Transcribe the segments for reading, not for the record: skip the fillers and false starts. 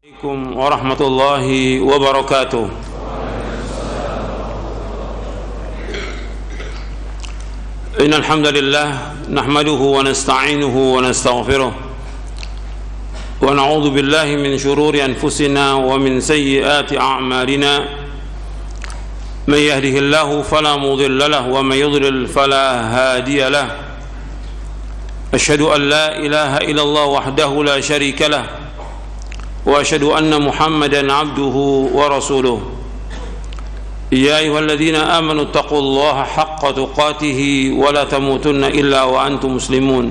Assalamualaikum warahmatullahi wabarakatuh. Innal hamdalillah nahmaduhu wa nasta'inuhu wa nastaghfiruh wa na'udzu billahi min shururi anfusina wa min sayyiati a'malina. May yahdihillahu fala mudilla lahu wa may yudlil fala hadiya lahu. Asyhadu an la ilaha illallah wahdahu la syarika lahu وأشهد أن محمدا عبده ورسوله يا أيها الذين آمنوا اتقوا الله حق تقاته ولا تموتن إلا وأنتم مسلمون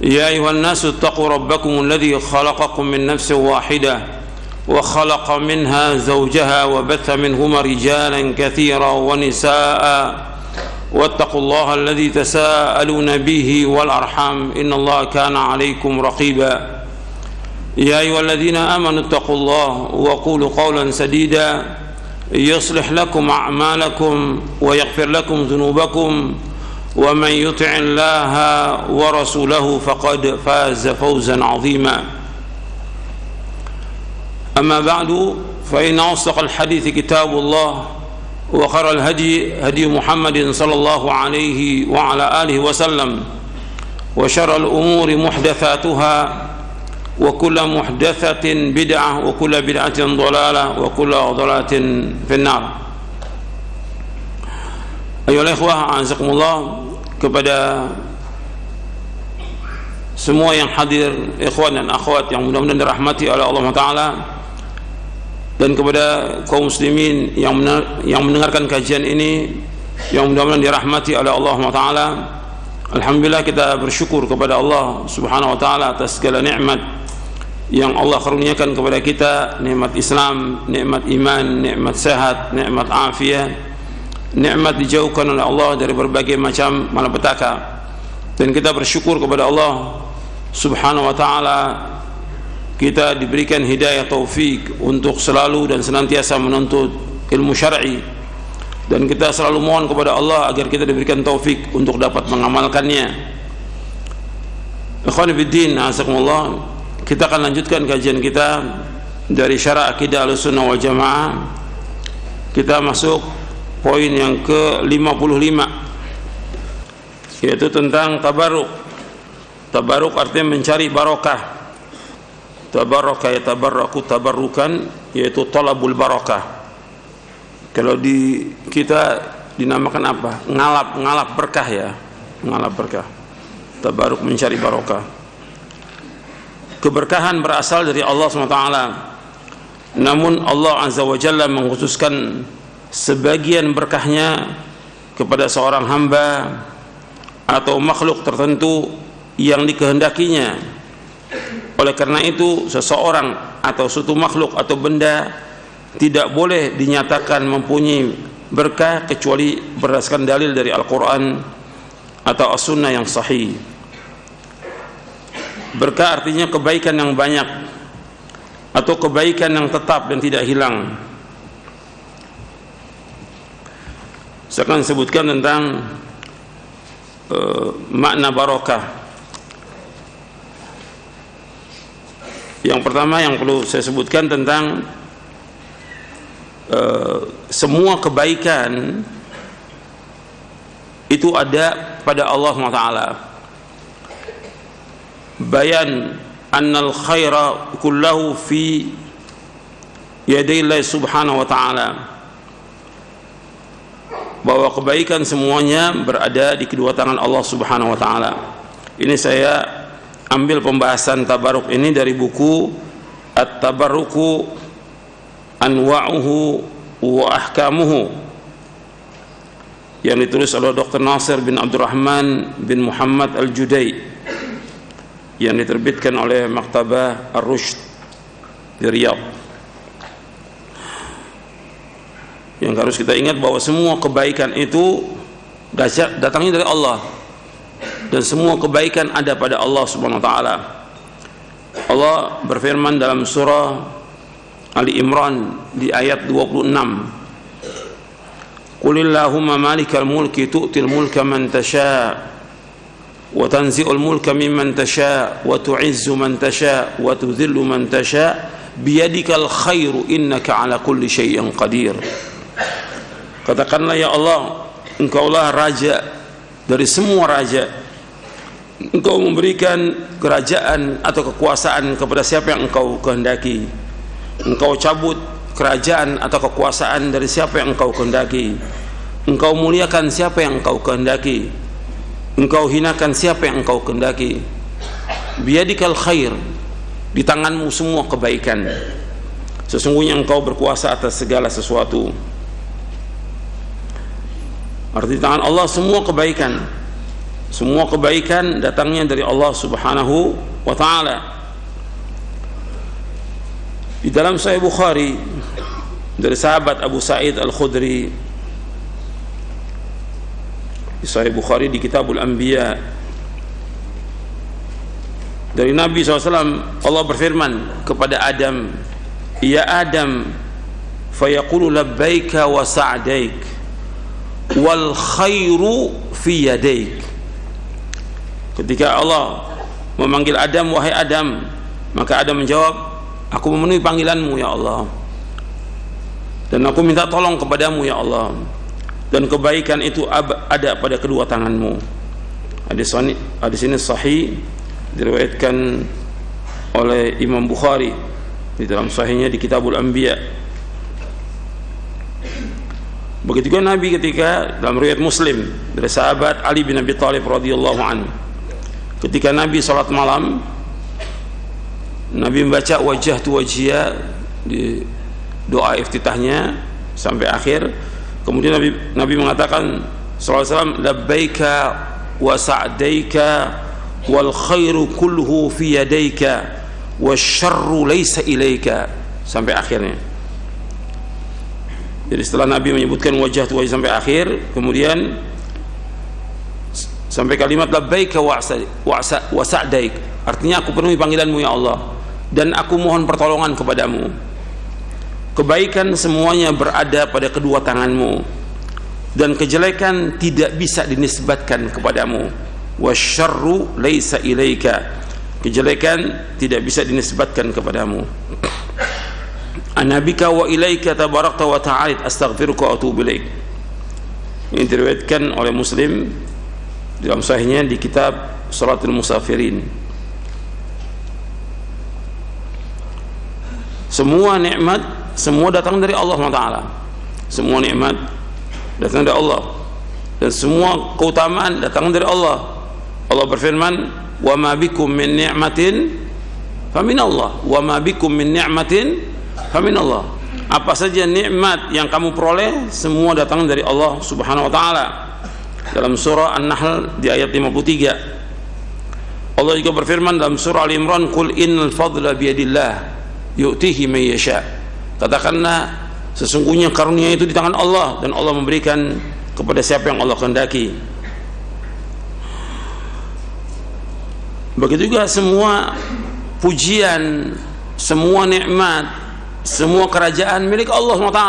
يا أيها الناس اتقوا ربكم الذي خلقكم من نفس واحدة وخلق منها زوجها وبث منهما رجالا كثيرا ونساء واتقوا الله الذي تساءلون به والأرحام إن الله كان عليكم رقيبا يا أيها الذين آمنوا اتقوا الله وقولوا قولا سديدا يصلح لكم أعمالكم ويغفر لكم ذنوبكم ومن يطع الله ورسوله فقد فاز فوزا عظيما أما بعد فإن أصدق الحديث كتاب الله وخير الهدي هدي محمد صلى الله عليه وعلى آله وسلم وشر الأمور محدثاتها وكل محدثة بدعة وكل بدعة ضلالة وكل ضلالة في النار. Ayolah ikhwah, a'azakumullah, kepada semua yang hadir, ikhwan dan akhwat yang mudah-mudahan dirahmati oleh Allah Ta'ala, dan kepada kaum muslimin yang mendengarkan kajian ini yang mudah-mudahan dirahmati oleh Allah Ta'ala. Alhamdulillah, kita bersyukur kepada Allah Subhanahu wa Ta'ala atas segala nikmat yang Allah karuniakan kepada kita, nikmat Islam, nikmat iman, nikmat sehat, nikmat afiat, nikmat dijauhkan oleh Allah dari berbagai macam malapetaka. Dan kita bersyukur kepada Allah Subhanahu wa Ta'ala, kita diberikan hidayah taufik untuk selalu dan senantiasa menuntut ilmu syar'i, dan kita selalu mohon kepada Allah agar kita diberikan taufik untuk dapat mengamalkannya. Ikhwan fillah, azakumullah, kita akan lanjutkan kajian kita dari Syarah Aqidah Ahlussunnah wal Jamaah. Kita masuk poin yang ke-55, yaitu tentang tabarruk. Tabarruk artinya mencari barokah. Tabarraka yatabarraku tabarrukan, yaitu talabul barakah. Kalau di kita dinamakan apa? Ngalap berkah, ya. Ngalap berkah. Tabarruk, mencari barokah. Keberkahan berasal dari Allah SWT. Namun Allah Azza wa Jalla mengkhususkan sebagian berkahnya kepada seorang hamba atau makhluk tertentu yang dikehendakinya. Oleh karena itu, seseorang atau suatu makhluk atau benda tidak boleh dinyatakan mempunyai berkah kecuali berdasarkan dalil dari Al-Quran atau As-Sunnah yang sahih. Berkah artinya kebaikan yang banyak atau kebaikan yang tetap dan tidak hilang. Saya akan sebutkan tentang makna barokah. Yang pertama yang perlu saya sebutkan tentang semua kebaikan itu ada pada Allah SWT. Bayan annal khaira kullahu fi yadillah subhanahu wa ta'ala, bahwa kebaikan semuanya berada di kedua tangan Allah Subhanahu wa ta'ala. Ini saya ambil pembahasan tabarruk ini dari buku At-Tabarruku Anwa'uhu wa Ahkamuhu yang ditulis oleh Dr. Nasir bin Abdurrahman bin Muhammad Al-Judai, yang diterbitkan oleh Maktabah Ar-Rushd di Riyadh. Yang harus kita ingat bahwa semua kebaikan itu datangnya dari Allah, dan semua kebaikan ada pada Allah Subhanahu wa Ta'ala. Allah berfirman dalam surah Ali Imran di ayat 26, Qulillahumma malikal mulki tu'til mulka man tasha' wa tanzi'ul mulka mimman tasha' wa tu'izzu man tasha' wa tudhillu man tasha' biyadikal khairu innaka ala kulli syai'in qadir. Katakanlah, ya Allah, Engkaulah raja dari semua raja. Engkau memberikan kerajaan atau kekuasaan kepada siapa yang Engkau kehendaki. Engkau cabut kerajaan atau kekuasaan dari siapa yang Engkau kehendaki. Engkau muliakan siapa yang Engkau kehendaki. Engkau hinakan siapa yang Engkau kehendaki. Biyadikal khair, di tanganmu semua kebaikan. Sesungguhnya Engkau berkuasa atas segala sesuatu. Arti tangan Allah semua kebaikan. Semua kebaikan datangnya dari Allah Subhanahu wa ta'ala. Di dalam Sahih Bukhari dari sahabat Abu Sa'id Al-Khudri, di Sahih Bukhari di Kitabul Anbiya, dari Nabi SAW, Allah berfirman kepada Adam, ya Adam, fayaqulu labbaika wa sa'daik wal khairu fi yadaik. Ketika Allah memanggil Adam, wahai Adam, maka Adam menjawab, aku memenuhi panggilanmu ya Allah, dan aku minta tolong kepadamu ya Allah, dan kebaikan itu ada pada kedua tanganmu. Hadis ini sahih, diriwayatkan oleh Imam Bukhari di dalam sahihnya di Kitabul Anbiya. Begitu juga Nabi ketika dalam riwayat Muslim dari sahabat Ali bin Abi Thalib radhiyallahu anhu, ketika Nabi salat malam, Nabi membaca wajhatu wajhiya di doa iftitahnya sampai akhir. Kemudian Nabi mengatakan sallallahu alaihi wasallam, labbaika wa sa'daika wal khairu kulluhu fi yadayka wasyarru laysa ilaika, sampai akhirnya. Jadi setelah Nabi menyebutkan wajhatu wajhi sampai akhir, kemudian sampai kalimat labbaika wa sa'daik, artinya aku penuhi panggilanmu ya Allah, dan aku mohon pertolongan kepadamu. Kebaikan semuanya berada pada kedua tanganmu, dan kejelekan tidak bisa dinisbatkan kepadamu. Wasyarru laisa ilaika, kejelekan tidak bisa dinisbatkan kepadamu. Anabika wa ilaika tabarakta wa ta'ala astaghfiruka wa atubu ilaik. Ini diriwayatkan oleh Muslim dalam sahihnya di kitab Salatul Musafirin. Semua nikmat, semua datang dari Allah SWT. Semua nikmat datang dari Allah, dan semua keutamaan datang dari Allah. Allah berfirman, wa ma bikum min ni'matin faminallah, wa ma bikum min ni'matin faminallah. Apa saja nikmat yang kamu peroleh, semua datang dari Allah Subhanahu wa ta'ala. Dalam surah An-Nahl di ayat 53, Allah juga berfirman dalam surah Al-Imran, qul innal fadla biyadillah yu'tihi man yasha. Katakanlah, sesungguhnya karunia itu di tangan Allah, dan Allah memberikan kepada siapa yang Allah kehendaki. Begitu juga semua pujian, semua nikmat, semua kerajaan milik Allah SWT.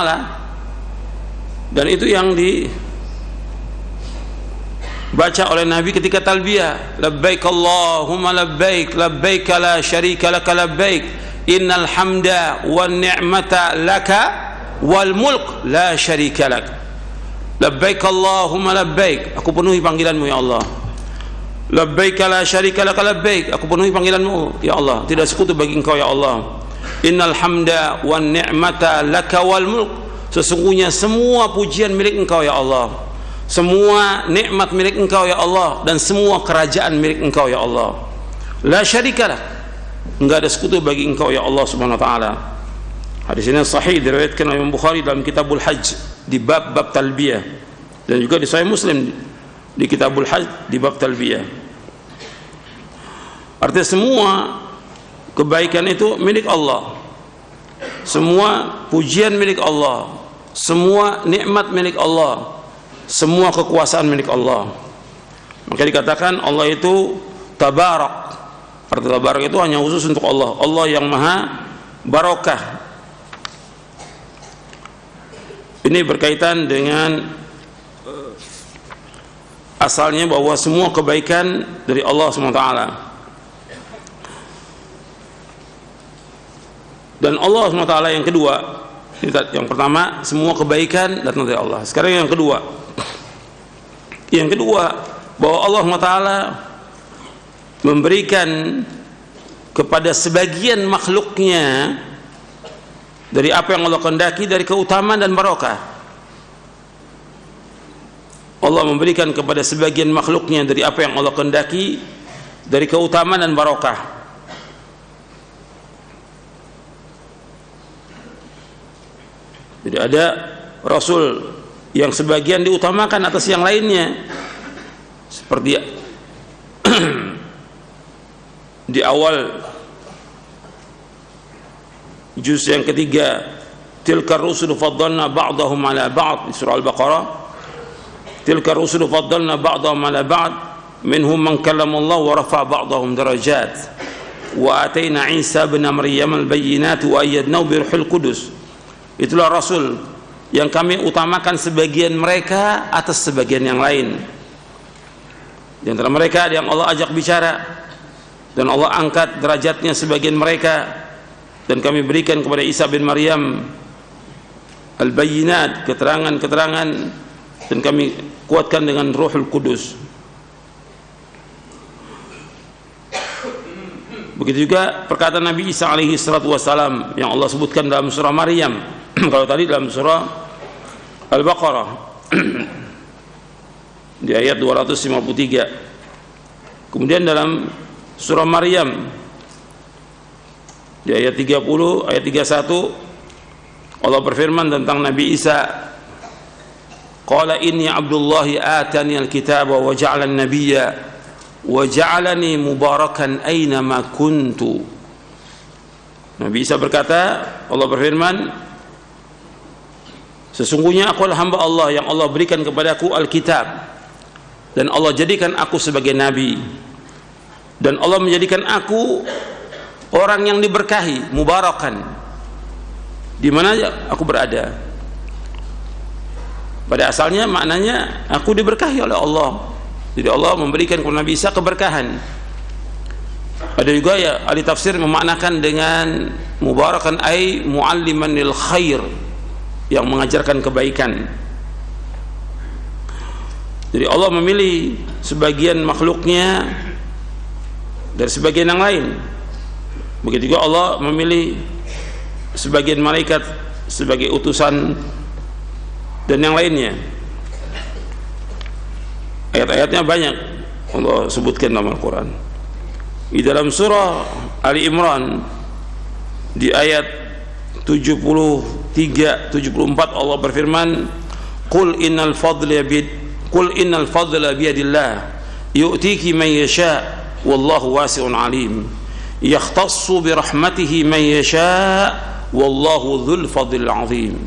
Dan itu yang dibaca oleh Nabi ketika talbiyah, labbaik Allahumma labbaik, labbaik la syarika laka labbaik, innal hamda wan ni'mata laka wal mulk la syarika lak. Labbaik Allahumma labbaik, aku penuhi panggilanmu ya Allah. Labbaik la syarika laka labbaik, aku penuhi panggilanmu ya Allah, tidak sekutu bagi engkau ya Allah. Innal hamda wan ni'mata laka wal mulk, sesungguhnya semua pujian milik engkau ya Allah, semua nikmat milik engkau ya Allah, dan semua kerajaan milik engkau ya Allah. La syarika lak, enggak ada sekutu bagi engkau ya Allah Subhanahu wa ta'ala. Hadis ini sahih, diriwayatkan oleh Imam Bukhari dalam Kitabul Hajj di bab talbiyah, dan juga di Sahih Muslim di Kitabul Hajj di bab talbiyah. Artinya semua kebaikan itu milik Allah, semua pujian milik Allah, semua nikmat milik Allah, semua kekuasaan milik Allah. Maka dikatakan Allah itu tabarak. Arti tabarak itu hanya khusus untuk Allah, Allah yang maha barokah. Ini berkaitan dengan asalnya bahwa semua kebaikan dari Allah SWT. Dan Allah SWT yang kedua, yang pertama semua kebaikan datang dari Allah. Sekarang yang kedua, bahwa Allah SWT memberikan kepada sebagian makhluknya dari apa yang Allah kehendaki, dari keutamaan dan barokah. Allah memberikan kepada sebagian makhluknya dari apa yang Allah kehendaki, dari keutamaan dan barokah. Jadi ada Rasul yang sebagian diutamakan atas yang lainnya, seperti di awal juz yang ketiga, tilka rusulu faddalna ba'dahum ala ba'd, di surah Al-Baqarah. Tilka rusulu faddalna ba'dahum ala ba'd minhum man kallama Allah wa rafa'a ba'dahum darajat wa atayna Isa ibn Maryam al-bayyinat wa ayyadnahu bi ruhil qudus. Itulah Rasul yang kami utamakan sebagian mereka atas sebagian yang lain. Di antara mereka ada yang Allah ajak bicara dan Allah angkat derajatnya sebagian mereka, dan kami berikan kepada Isa bin Maryam al-bayyinat, keterangan-keterangan, dan kami kuatkan dengan Ruhul Kudus. Begitu juga perkataan Nabi Isa alaihi salatu wassalam yang Allah sebutkan dalam surah Maryam. Kalau tadi dalam surah Al-Baqarah di ayat 253. Kemudian dalam surah Maryam di ayat 30, ayat 31, Allah berfirman tentang Nabi Isa, qala inni abdullahi atani alkitaba wa ja'alani nabiyya wa ja'alani mubarakan aina ma kuntu. Nabi Isa berkata, Allah berfirman, sesungguhnya aku adalah hamba Allah yang Allah berikan kepadaku Alkitab, dan Allah jadikan aku sebagai nabi, dan Allah menjadikan aku orang yang diberkahi, mubarakan, di mana aku berada. Pada asalnya maknanya aku diberkahi oleh Allah. Jadi Allah memberikan kepada Nabi Isa keberkahan. Ada juga ya ahli tafsir memaknakan dengan mubarakan ay mualliman lil khair, yang mengajarkan kebaikan. Jadi Allah memilih sebagian makhluknya dari sebagian yang lain. Begitu juga Allah memilih sebagian malaikat sebagai utusan dan yang lainnya. Ayat-ayatnya banyak Allah sebutkan dalam Al-Quran. Di dalam surah Ali Imran di ayat 73, 74 Allah berfirman, qul innal fadla biyadillah yu'tiki man yasha wallahu wasi'un alim yakhtassu bi rahmatihi man yasha wallahu dzul fadlil azim.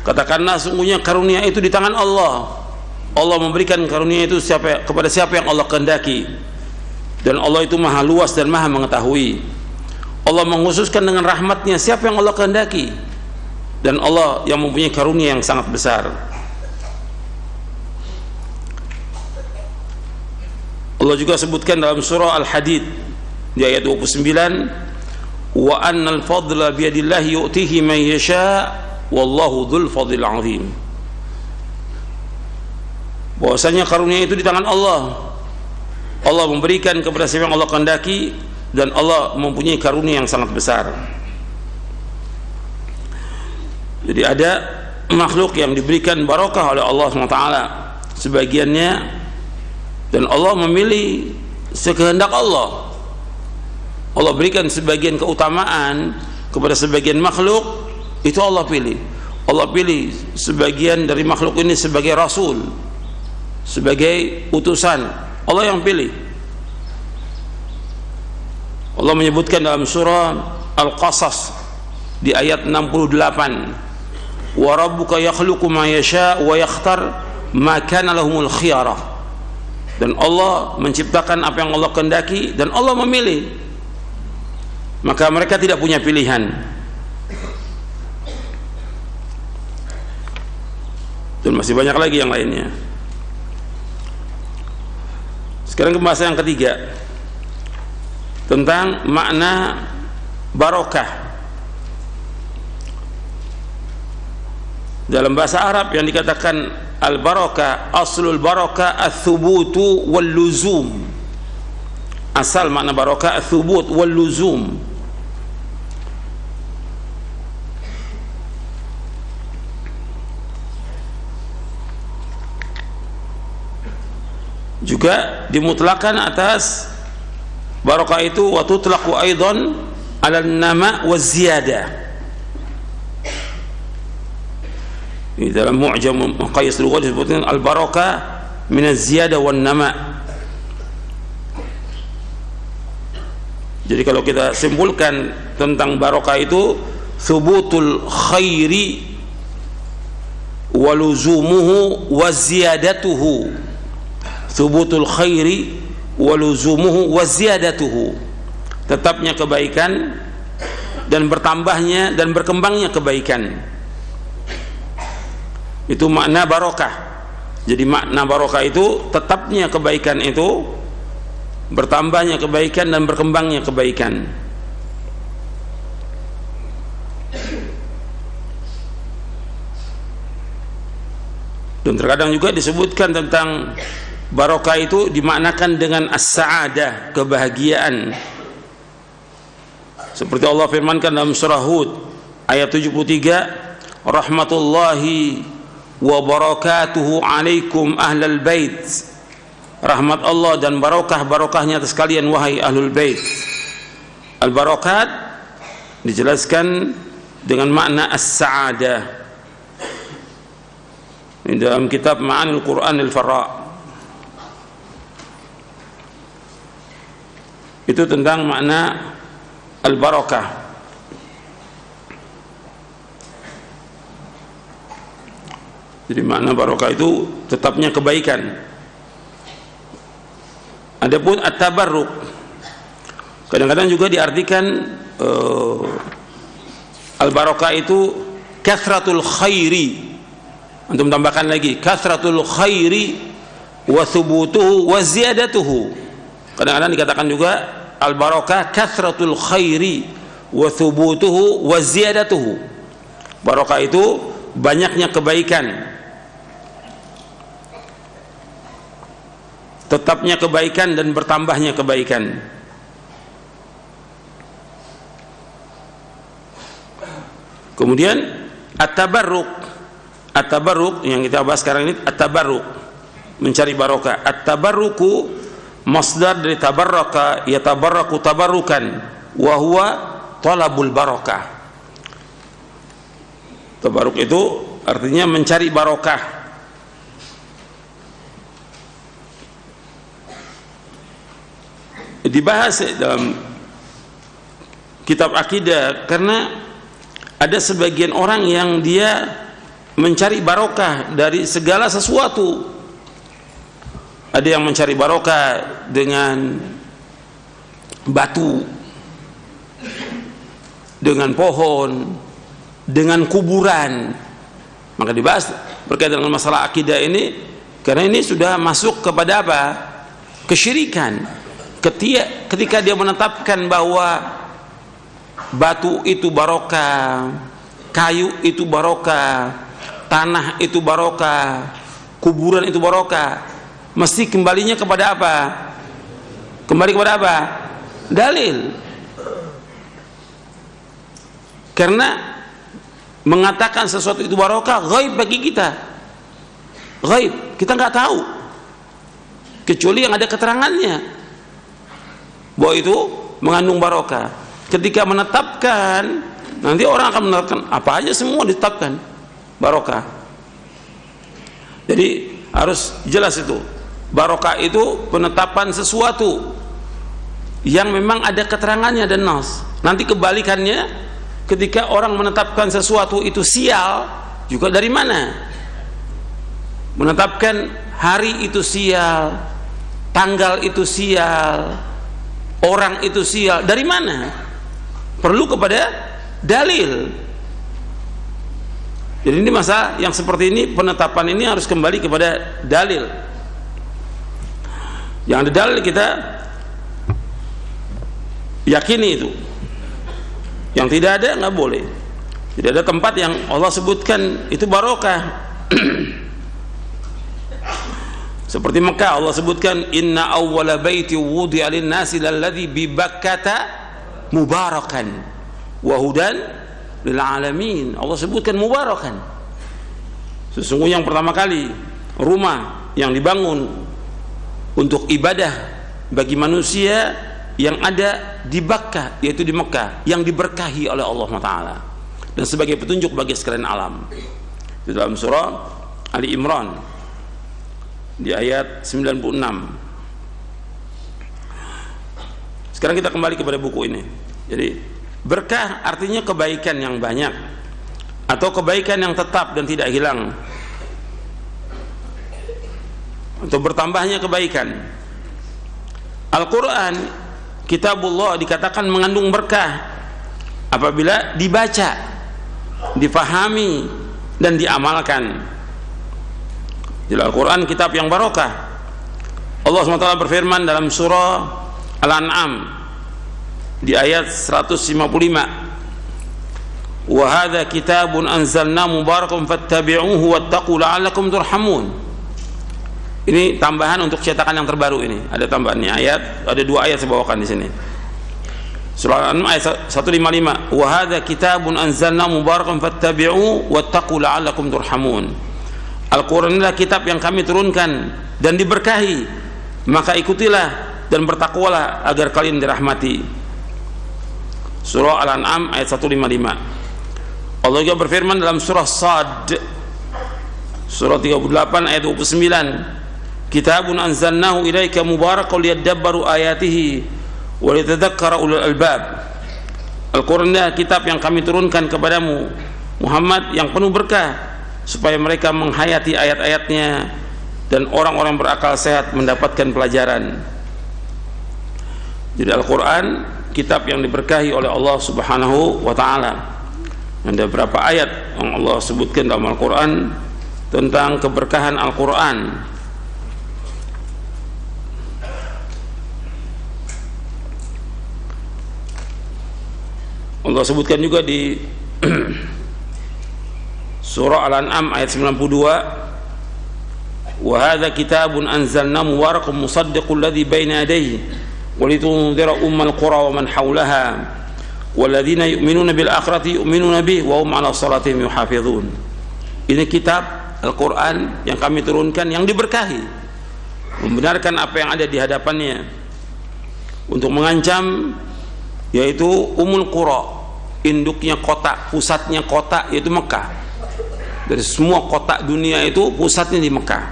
Katakanlah, sungguhnya karunia itu di tangan Allah. Allah memberikan karunia itu kepada siapa yang Allah kehendaki, dan Allah itu maha luas dan maha mengetahui. Allah mengkhususkan dengan rahmatnya siapa yang Allah kehendaki, dan Allah yang mempunyai karunia yang sangat besar. Allah juga sebutkan dalam surah Al-Hadid di ayat 29, wa annal fadla biyadillahi yu'tihi man yasha wallahu dzul fadlil azim. Bahwasanya karunia itu di tangan Allah. Allah memberikan kepada siapa yang Allah kehendaki, dan Allah mempunyai karunia yang sangat besar. Jadi ada makhluk yang diberikan barokah oleh Allah SWT sebagiannya, dan Allah memilih sekehendak Allah. Allah berikan sebagian keutamaan kepada sebagian makhluk, itu Allah pilih. Allah pilih sebagian dari makhluk ini sebagai rasul, sebagai utusan. Allah yang pilih. Allah menyebutkan dalam surah Al-Qasas di ayat 68, wa rabbuka yakhluqu ma yasha wa yakhtar ma kana lahumul khiyarah. Dan Allah menciptakan apa yang Allah kehendaki, dan Allah memilih, maka mereka tidak punya pilihan. Dan masih banyak lagi yang lainnya. Sekarang ke bahasa yang ketiga, tentang makna barokah Dalam bahasa Arab yang dikatakan al-barakah, aslul barakah ats-tsubutu wal luzum. Asal makna barakah ats-tsubut wal luzum. Juga dimutlakan atas barakah itu, wa tutlaqu aidan 'ala an-nama' wa ziyadah. Di dalam Mu'jam Maqayis Lughah disebutkan al-barakah min az-ziyadah wan nama'. Jadi kalau kita simpulkan tentang barakah itu thubutul khairi wa luzumuhu wa ziyadatuhu. Thubutul khairi wa luzumuhu wa ziyadatuhu, tetapnya kebaikan dan bertambahnya dan berkembangnya kebaikan. Itu makna barakah. Jadi makna barakah itu tetapnya kebaikan itu, bertambahnya kebaikan dan berkembangnya kebaikan. Dan terkadang juga disebutkan tentang barakah itu dimaknakan dengan as-sa'adah, kebahagiaan. Seperti Allah firmankan dalam surah Hud ayat 73, rahmatullahi wa barakatuhu alaikum ahlal bait. Rahmat Allah dan barakah-barakahnya atas kalian wahai ahlul bait. Al-barakat dijelaskan dengan makna as-sa'adah di dalam kitab Ma'anil Quran al-Farra. Itu tentang makna al-barakah. Jadi makna barakah itu tetapnya kebaikan. Adapun at-tabarruk kadang-kadang juga diartikan al-barakah itu kathratul khairi. Untuk tambahkan lagi kathratul khairi wa thubutuhu wa ziyadatuhu. Kadang-kadang dikatakan juga al-barakah kathratul khairi wa thubutuhu wa ziyadatuhu. Barakah itu banyaknya kebaikan, tetapnya kebaikan dan bertambahnya kebaikan. Kemudian at-tabarruk. At-tabarruk yang kita bahas sekarang ini, at-tabarruk, mencari barakah. At-tabarruku masdar dari tabarraka, yatabarraku tabarrukan, wa huwa talabul barakah. Tabarruk itu artinya mencari barakah. Dibahas dalam kitab akidah karena ada sebagian orang yang dia mencari barokah dari segala sesuatu. Ada yang mencari barokah dengan batu, dengan pohon, dengan kuburan. Maka dibahas berkaitan dengan masalah akidah ini, karena ini sudah masuk kepada apa? Kesyirikan. Ketika dia menetapkan bahwa batu itu barokah, kayu itu barokah, tanah itu barokah, kuburan itu barokah, mesti kembalinya kepada apa? Kembali kepada apa? Dalil. Karena mengatakan sesuatu itu barokah ghaib bagi kita. Ghaib, kita nggak tahu kecuali yang ada keterangannya bahwa itu mengandung barokah. Ketika menetapkan, nanti orang akan menetapkan apa aja, semua ditetapkan barokah. Jadi harus jelas itu. Barokah itu penetapan sesuatu yang memang ada keterangannya dan nas. Nanti kebalikannya, ketika orang menetapkan sesuatu itu sial, juga dari mana? Menetapkan hari itu sial, tanggal itu sial, orang itu sial, dari mana? Perlu kepada dalil. Jadi ini masalah yang seperti ini, penetapan ini harus kembali kepada dalil. Yang ada dalil kita yakini itu. Yang tidak ada nggak boleh. Jadi ada tempat yang Allah sebutkan itu barokah. Seperti Mekah, Allah sebutkan inna awwala baiti wudi'a lin-nasi lalladzi bi Bakkata mubarakan wa hudan lil alamin. Allah sebutkan mubarakan. Sesungguhnya yang pertama kali rumah yang dibangun untuk ibadah bagi manusia yang ada di Bakkah, yaitu di Mekah, yang diberkahi oleh Allah Taala dan sebagai petunjuk bagi sekalian alam. Di dalam surah Ali Imran di ayat 96. Sekarang kita kembali kepada buku ini. Jadi berkah artinya kebaikan yang banyak atau kebaikan yang tetap dan tidak hilang, atau bertambahnya kebaikan. Al-Quran, kitabullah, dikatakan mengandung berkah apabila dibaca, difahami dan diamalkan. Jadi Al-Quran kitab yang barokah. Allah SWT berfirman dalam surah Al-An'am di ayat 155, wa hadza kitabun anzalna mubarakun fattabi'uhu wattaqu la'allakum turhamun. Ini tambahan untuk cetakan yang terbaru ini. Ada tambahannya ayat, ada 2 ayat saya bawakan di sini. Surah Al-An'am ayat 155, wa hadza kitabun anzalna mubarakun fattabi'uhu wattaqu la'allakum turhamun. Al-Quran adalah kitab yang kami turunkan dan diberkahi, maka ikutilah dan bertakwalah agar kalian dirahmati. Surah Al-An'am ayat 155. Allah juga berfirman dalam surah Sad, surah 38 ayat 29, kitabun anzalnahu ilaika mubarakun liyadabbaru ayatihi wa litadzakkara ulul albab. Al-Quran adalah kitab yang kami turunkan kepadamu Muhammad yang penuh berkah, supaya mereka menghayati ayat-ayatnya dan orang-orang berakal sehat mendapatkan pelajaran. Jadi Al-Quran kitab yang diberkahi oleh Allah Subhanahu wa ta'ala. Ada beberapa ayat yang Allah sebutkan dalam Al-Quran tentang keberkahan Al-Quran. Allah sebutkan juga di surah Al-An'am ayat 92, wa hadza kitabun anzalna mubarakun musaddiqul ladzi baina yadayhi wa litunzira ummal qura wa man haulaha walladzina yu'minuna bil akhirati yu'minuna bihi wa hum 'ala salatihim yuhafizun. Ini kitab Al-Quran yang kami turunkan yang diberkahi, membenarkan apa yang ada di hadapannya untuk mengancam, yaitu Ummul Qura, induknya kota, pusatnya kota, yaitu Mekah. Dari semua kota dunia itu pusatnya di Mekah.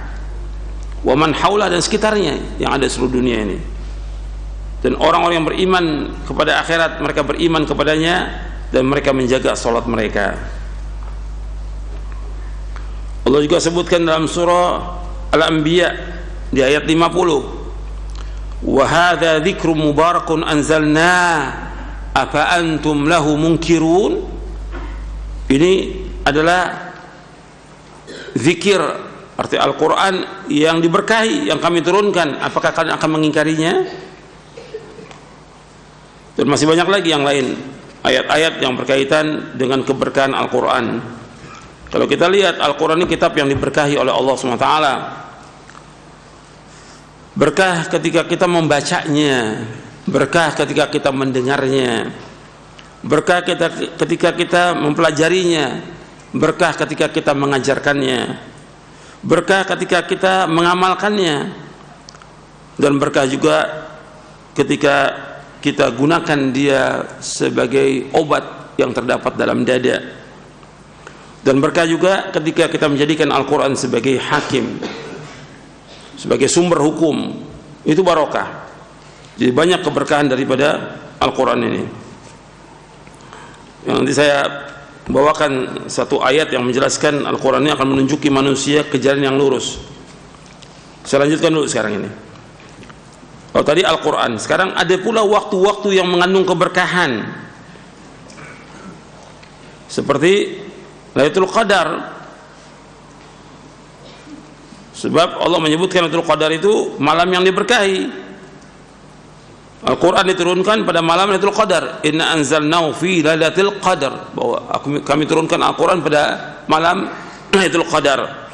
Wa man haulah, dan sekitarnya yang ada seluruh dunia ini. Dan orang-orang yang beriman kepada akhirat, mereka beriman kepadanya dan mereka menjaga salat mereka. Allah juga sebutkan dalam surah Al-Anbiya di ayat 50, wa hadza dzikrum mubarakun anzalna afa antum lahu munkirun. Ini adalah zikir, arti Al-Quran yang diberkahi, yang kami turunkan, apakah kalian akan mengingkarinya? Dan masih banyak lagi yang lain, ayat-ayat yang berkaitan dengan keberkahan Al-Quran. Kalau kita lihat, Al-Quran ini kitab yang diberkahi oleh Allah SWT. Berkah ketika kita membacanya, berkah ketika kita mendengarnya, berkah ketika kita mempelajarinya, berkah ketika kita mengajarkannya, berkah ketika kita mengamalkannya, dan berkah juga ketika kita gunakan dia sebagai obat yang terdapat dalam dada, dan berkah juga ketika kita menjadikan Al-Quran sebagai hakim, sebagai sumber hukum. Itu barokah. Jadi banyak keberkahan daripada Al-Quran ini. Yang nanti saya bawakan satu ayat yang menjelaskan Al-Quran ini akan menunjuki manusia ke jalan yang lurus. Saya lanjutkan dulu sekarang ini. Kalau tadi Al-Quran, sekarang ada pula waktu-waktu yang mengandung keberkahan, seperti Lailatul Qadar. Sebab Allah menyebutkan Lailatul Qadar itu malam yang diberkahi. Al-Quran diturunkan pada malam Lailatul Qadar. Inna anzalnahu fi lailatul qadar, bahwa kami turunkan Al-Quran pada malam Lailatul Qadar.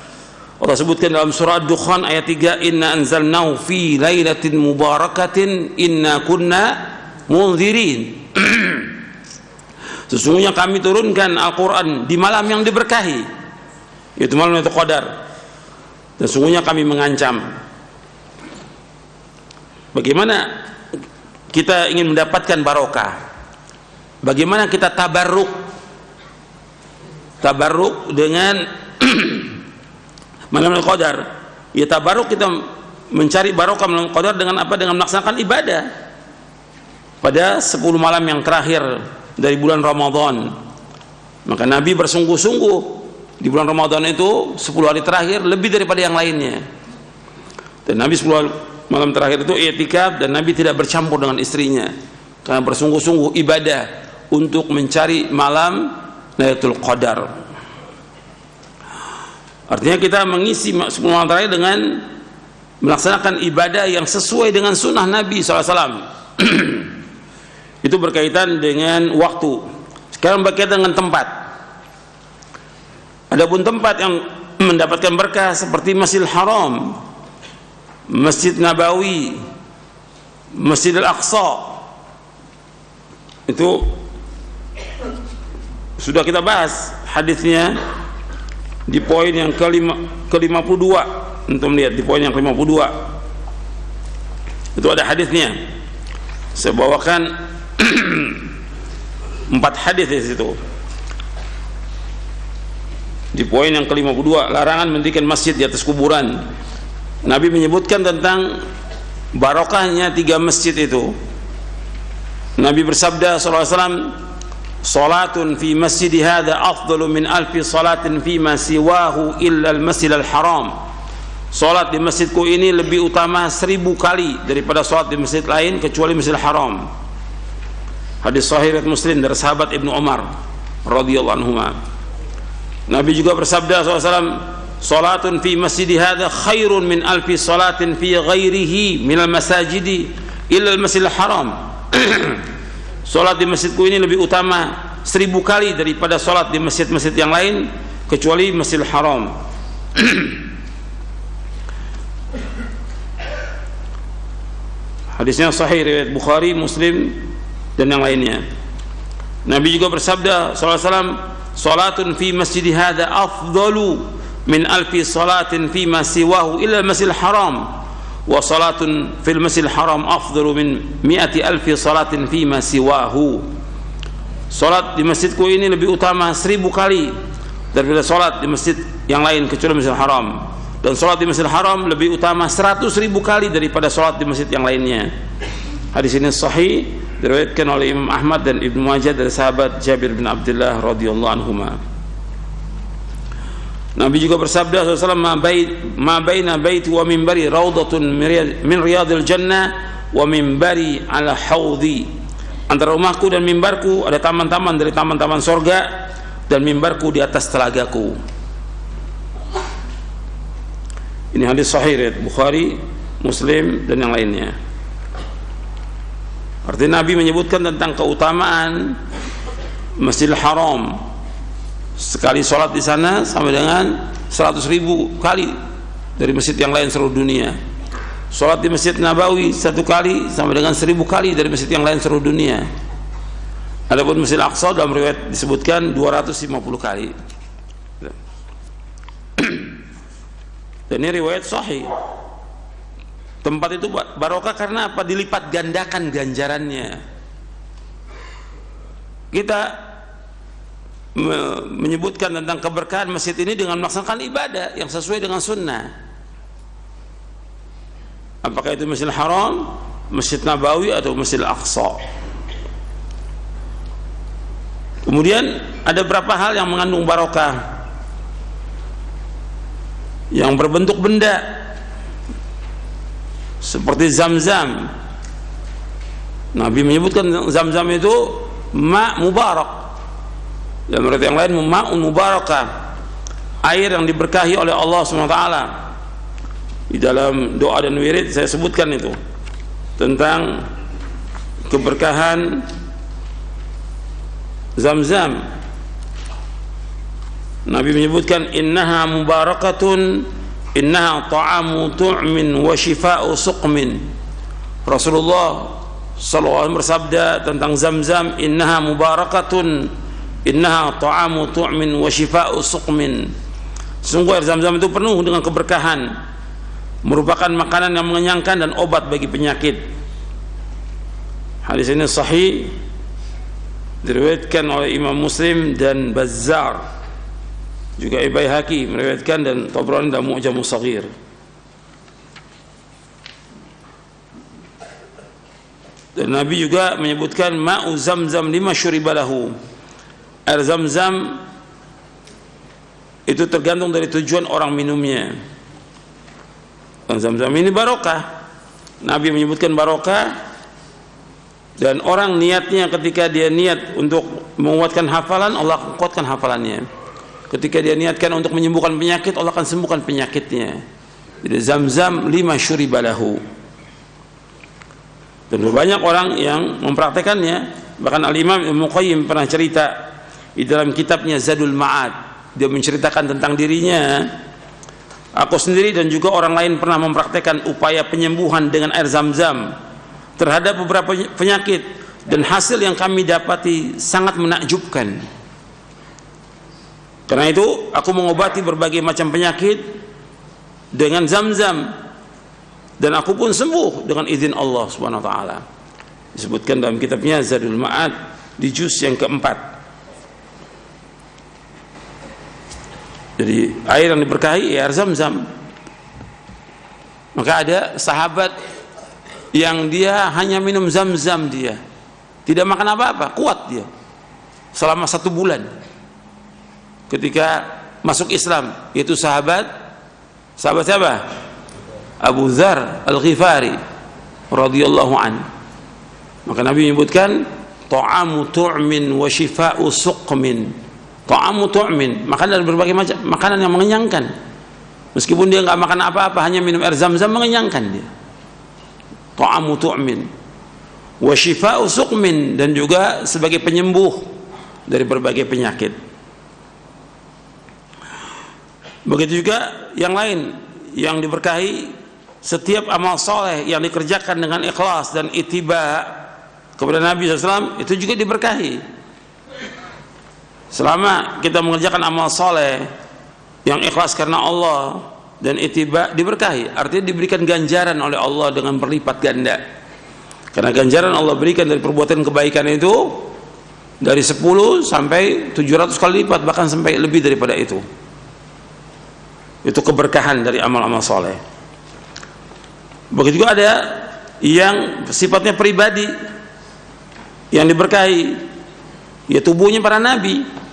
Allah sebutkan dalam surah Ad-Dukhan ayat 3, inna anzalnahu fi lailatin mubarakatin inna kunna munzirin. Sesungguhnya kami turunkan Al-Quran di malam yang diberkahi, yaitu malam Lailatul Qadar, dan sesungguhnya kami mengancam. Bagaimana kita ingin mendapatkan barokah? Bagaimana kita tabarruk dengan malam Lailatul Qadar? Ya, tabarruk, kita mencari barokah malam Lailatul Qadar dengan apa? Dengan melaksanakan ibadah pada 10 malam yang terakhir dari bulan Ramadan. Maka Nabi bersungguh-sungguh di bulan Ramadan itu 10 hari terakhir lebih daripada yang lainnya. Dan Nabi 10 malam terakhir itu i'tikaf, dan Nabi tidak bercampur dengan istrinya karena bersungguh-sungguh ibadah untuk mencari malam Lailatul Qadar. Artinya kita mengisi 10 malam terakhir dengan melaksanakan ibadah yang sesuai dengan sunnah Nabi SAW. Itu berkaitan dengan waktu. Sekarang berkaitan dengan tempat. Adapun tempat yang mendapatkan berkah seperti Masjidil Haram, Masjid Nabawi, Masjid Al-Aqsa, itu sudah kita bahas hadisnya di poin yang ke-52. Untuk melihat di poin yang ke-52 itu ada hadisnya. Saya bawakan 4 hadis di situ. Di poin yang ke-52, larangan mendirikan masjid di atas kuburan. Nabi menyebutkan tentang barokahnya 3 masjid itu. Nabi bersabda sallallahu alaihi wasallam, "Salatun fi masjid hadza afdalu min alfi salatin fi ma siwahu illa al-masjidil haram." Salat di masjidku ini lebih utama 1000 kali daripada salat di masjid lain kecuali Masjidil Haram. Hadis sahih riwayat Muslim dari sahabat Ibnu Umar radhiyallahu anhu. Nabi juga bersabda sallallahu alaihi wasallam, salatun fi masjidi hadza khairun min alfi salatin fi ghairihi minal masajidi illa al-masjidil haram. Salat di masjidku ini lebih utama 1000 kali daripada salat di masjid-masjid yang lain kecuali Masjidil Haram. Hadisnya sahih riwayat Bukhari, Muslim dan yang lainnya. Nabi juga bersabda sallallahu alaihi wasallam, salatun fi masjidi hadza afdalu min alfi salatin fi ma siwahu illa Masjidil Haram, wa salatun fil Masjidil Haram afdalu min 100 alfi salatin fi ma siwahu. Salat di masjidku ini lebih utama 1000 kali daripada salat di masjid yang lain kecuali Masjidil Haram, dan salat di Masjidil Haram lebih utama 100.000 kali daripada salat di masjid yang lainnya. Hadis ini sahih, diriwayatkan oleh Imam Ahmad dan Ibnu Majah dari sahabat Jabir bin Abdullah radhiyallahu anhuma. Nabi juga bersabda sallallahu alaihi wasallam, ma baina baiti wa minbari raudatun min riyadil jannah wa minbari ala haudhi. Antara rumahku dan mimbarku ada taman-taman dari taman-taman surga, dan mimbarku di atas telagaku. Ini hadis sahih riwayat Bukhari, Muslim dan yang lainnya. Artinya Nabi menyebutkan tentang keutamaan Masjidil Haram. Sekali sholat di sana sama dengan 100.000 kali dari masjid yang lain seluruh dunia. Sholat di Masjid Nabawi 1 kali sama dengan 1000 kali dari masjid yang lain seluruh dunia. Adapun Masjid Al-Aqsa dalam riwayat disebutkan 250 kali. Dan ini riwayat sahih. Tempat itu barokah karena apa? Dilipat gandakan ganjarannya. Kita menyebutkan tentang keberkahan masjid ini dengan melaksanakan ibadah yang sesuai dengan sunnah. Apakah itu Masjidil Haram, Masjid Nabawi atau Masjid Al-Aqsa. Kemudian ada beberapa hal yang mengandung barokah yang berbentuk benda seperti Zam-Zam. Nabi menyebutkan Zam-Zam itu ma' mubarak. Dan menurut yang lain ma'un mubarakah, air yang diberkahi oleh Allah SWT. Di dalam doa dan wirid saya sebutkan itu tentang keberkahan Zam-Zam. Nabi menyebutkan innaha mubarakatun, innaha ta'amu tu'min wa shifa'u suqmin. Rasulullah SAW bersabda tentang Zam-Zam, innaha mubarakatun, innaha ta'amu tu'min wa shifa'u suqmin. Sungguh air Zam-Zam itu penuh dengan keberkahan, merupakan makanan yang mengenyangkan dan obat bagi penyakit. Hadis ini sahih, diriwayatkan oleh Imam Muslim dan Bazzar, juga Baihaqi meriwayatkan, dan Tabrani dalam Mu'jam Shaghir. Dan Nabi juga menyebutkan ma'u Zamzam lima syuriba lahu. Air Zam-Zam itu tergantung dari tujuan orang minumnya. Zam-Zam ini barokah. Nabi menyebutkan barokah. Dan orang niatnya, ketika dia niat untuk menguatkan hafalan, Allah kuatkan hafalannya. Ketika dia niatkan untuk menyembuhkan penyakit, Allah akan sembuhkan penyakitnya. Jadi Zam-Zam lima syuriba lahu. Dan banyak orang yang mempraktekannya. Bahkan Al-Imam Ibnu Qayyim pernah cerita di dalam kitabnya Zadul Ma'ad. Dia menceritakan tentang dirinya, aku sendiri dan juga orang lain pernah mempraktekkan upaya penyembuhan dengan air Zam-Zam terhadap beberapa penyakit, dan hasil yang kami dapati sangat menakjubkan. Karena itu aku mengobati berbagai macam penyakit dengan Zam-Zam, dan aku pun sembuh dengan izin Allah Subhanahu wa taala. Disebutkan dalam kitabnya Zadul Ma'ad di juz yang keempat. Jadi air yang diberkahi air Zam-Zam. Maka ada sahabat yang dia hanya minum Zam-Zam, dia tidak makan apa-apa, kuat dia selama 1 bulan ketika masuk Islam. Yaitu sahabat siapa? Abu Dzar Al-Ghifari radhiyallahu an. Maka Nabi menyebutkan ta'amu tu'min wa shifa'u suqmin. Ta'amu tu'min, makanan dari berbagai macam makanan yang mengenyangkan. Meskipun dia enggak makan apa-apa, hanya minum air Zam-Zam, mengenyangkan dia. Ta'amu tu'min wa shifa'u suqmin, dan juga sebagai penyembuh dari berbagai penyakit. Begitu juga yang lain yang diberkahi, setiap amal soleh yang dikerjakan dengan ikhlas dan ittiba kepada Nabi SAW itu juga diberkahi. Selama kita mengerjakan amal soleh yang ikhlas karena Allah dan ittiba, diberkahi, artinya diberikan ganjaran oleh Allah dengan berlipat ganda. Karena ganjaran Allah berikan dari perbuatan kebaikan itu dari 10 sampai 700 kali lipat, bahkan sampai lebih daripada itu. Itu keberkahan dari amal-amal soleh. Begitu juga ada yang sifatnya pribadi yang diberkahi, ya tubuhnya para nabi.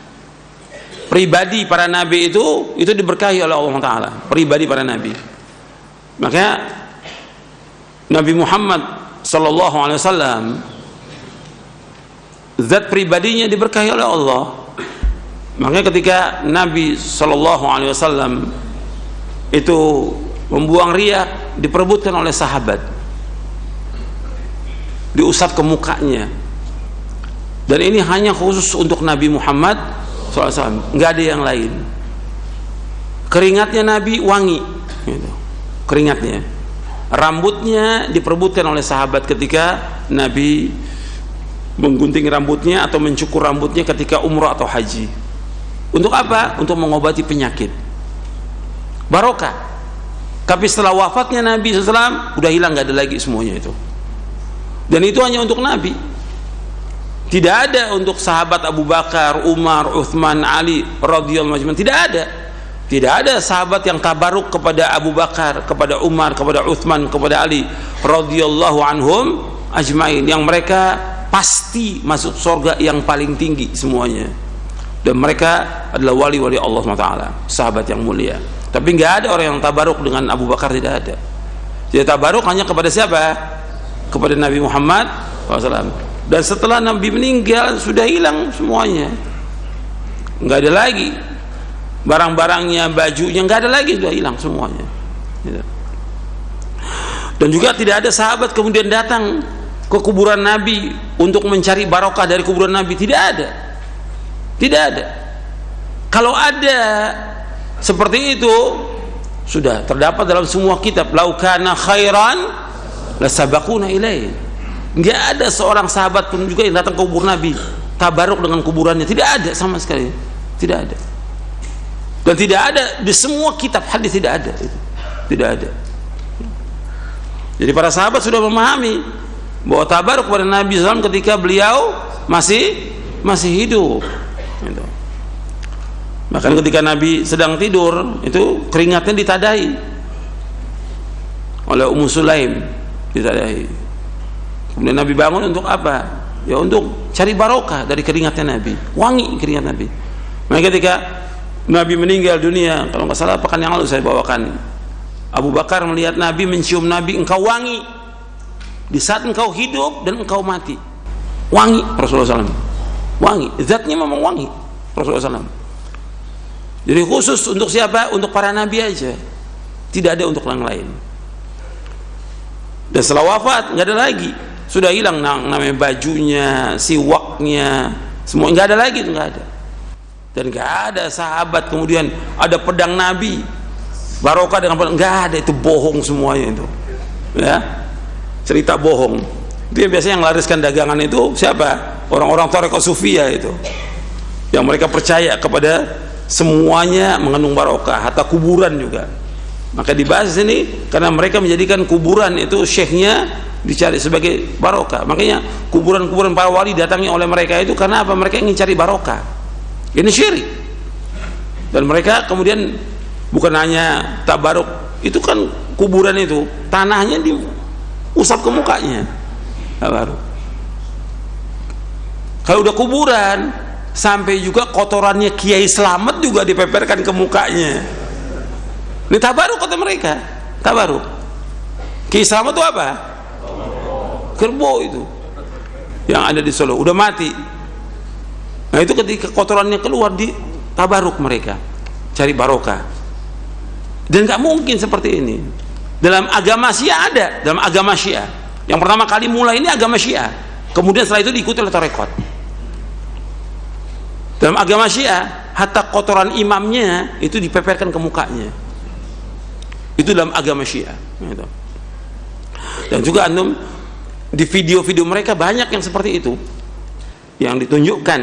Pribadi para nabi itu diberkahi oleh Allah Ta'ala. Pribadi para nabi. Makanya Nabi Muhammad Sallallahu Alaihi Wasallam, zat pribadinya diberkahi oleh Allah. Makanya ketika Nabi Sallallahu Alaihi Wasallam itu membuang riak, diperebutkan oleh sahabat, diusap ke mukanya. Dan ini hanya khusus untuk Nabi Muhammad SAW, nggak ada yang lain. Keringatnya Nabi wangi, gitu. Keringatnya, rambutnya diperebutkan oleh sahabat ketika Nabi menggunting rambutnya atau mencukur rambutnya ketika umrah atau haji. Untuk apa? Untuk mengobati penyakit. Barokah. Tapi setelah wafatnya Nabi SAW, udah hilang, nggak ada lagi semuanya itu. Dan itu hanya untuk Nabi. Tidak ada untuk sahabat Abu Bakar, Umar, Uthman, Ali radhiyallahu anhum. Tidak ada. Tidak ada sahabat yang tabaruk kepada Abu Bakar, kepada Umar, kepada Uthman, kepada Ali radhiyallahu anhum ajmain, yang mereka pasti masuk surga yang paling tinggi semuanya. Dan mereka adalah wali-wali Allah SWT, sahabat yang mulia. Tapi nggak ada orang yang tabaruk dengan Abu Bakar, tidak ada. Jadi tabaruk hanya kepada siapa? Kepada Nabi Muhammad SAW. Dan setelah Nabi meninggal sudah hilang semuanya, nggak ada lagi barang-barangnya, bajunya, nggak ada lagi, sudah hilang semuanya. Dan juga tidak ada sahabat kemudian datang ke kuburan Nabi untuk mencari barokah dari kuburan Nabi. Tidak ada. Tidak ada. Kalau ada seperti itu, sudah terdapat dalam semua kitab. Lau kana khairan lasabaquna ilaih. Enggak ada seorang sahabat pun juga yang datang ke kubur Nabi tabaruk dengan kuburannya. Tidak ada sama sekali. Tidak ada. Dan tidak ada di semua kitab hadis, tidak ada itu. Tidak ada. Jadi para sahabat sudah memahami bahwa tabaruk kepada Nabi SAW ketika beliau masih hidup. Gitu. Bahkan ketika Nabi sedang tidur, itu keringatnya ditadahi oleh Ummu Sulaim, ditadahi. Kemudian Nabi bangun untuk apa? Ya untuk cari barokah dari keringatnya Nabi, wangi keringat Nabi. Maka ketika Nabi meninggal dunia, kalau nggak salah pekan yang lalu saya bawakan, Abu Bakar melihat Nabi, mencium Nabi, engkau wangi di saat engkau hidup dan engkau mati. Wangi Rasulullah SAW, wangi, zatnya memang wangi Rasulullah SAW. Jadi khusus untuk siapa? Untuk para Nabi aja, tidak ada untuk yang lain. Dan setelah wafat nggak ada lagi, sudah hilang namanya bajunya, siwaknya, semua nggak ada lagi, itu nggak ada. Dan nggak ada sahabat kemudian ada pedang Nabi barokah dengan pedang, nggak ada, itu bohong semuanya itu, ya, cerita bohong. Itu yang biasanya yang lariskan dagangan itu siapa? Orang-orang Thariqah Sufiyah itu, yang mereka percaya kepada semuanya mengandung barokah, hatta kuburan juga. Maka dibahas ini karena mereka menjadikan kuburan itu syekhnya dicari sebagai barokah. Makanya kuburan-kuburan para wali datangi oleh mereka itu karena apa? Mereka ingin cari barokah. Ini syirik. Dan mereka kemudian bukan hanya tabaruk, itu kan kuburan itu tanahnya diusap ke mukanya, tabaruk. Kalau udah kuburan, sampai juga kotorannya Kiai Slamet juga dipeperkan ke mukanya. Ini tabaruk kata mereka, tabaruk. Kiai Slamet itu apa? Kerbau itu yang ada di Solo, udah mati. Nah itu ketika kotorannya keluar, di tabaruk mereka, cari barokah. Dan nggak mungkin seperti ini. Dalam agama Syiah ada, dalam agama Syiah. Yang pertama kali mulai ini agama Syiah. Kemudian setelah itu diikuti oleh tarekat. Dalam agama Syiah, hatta kotoran imamnya itu dipeperkan ke mukanya. Itu dalam agama Syiah. Gitu. Dan juga antum di video-video mereka banyak yang seperti itu, yang ditunjukkan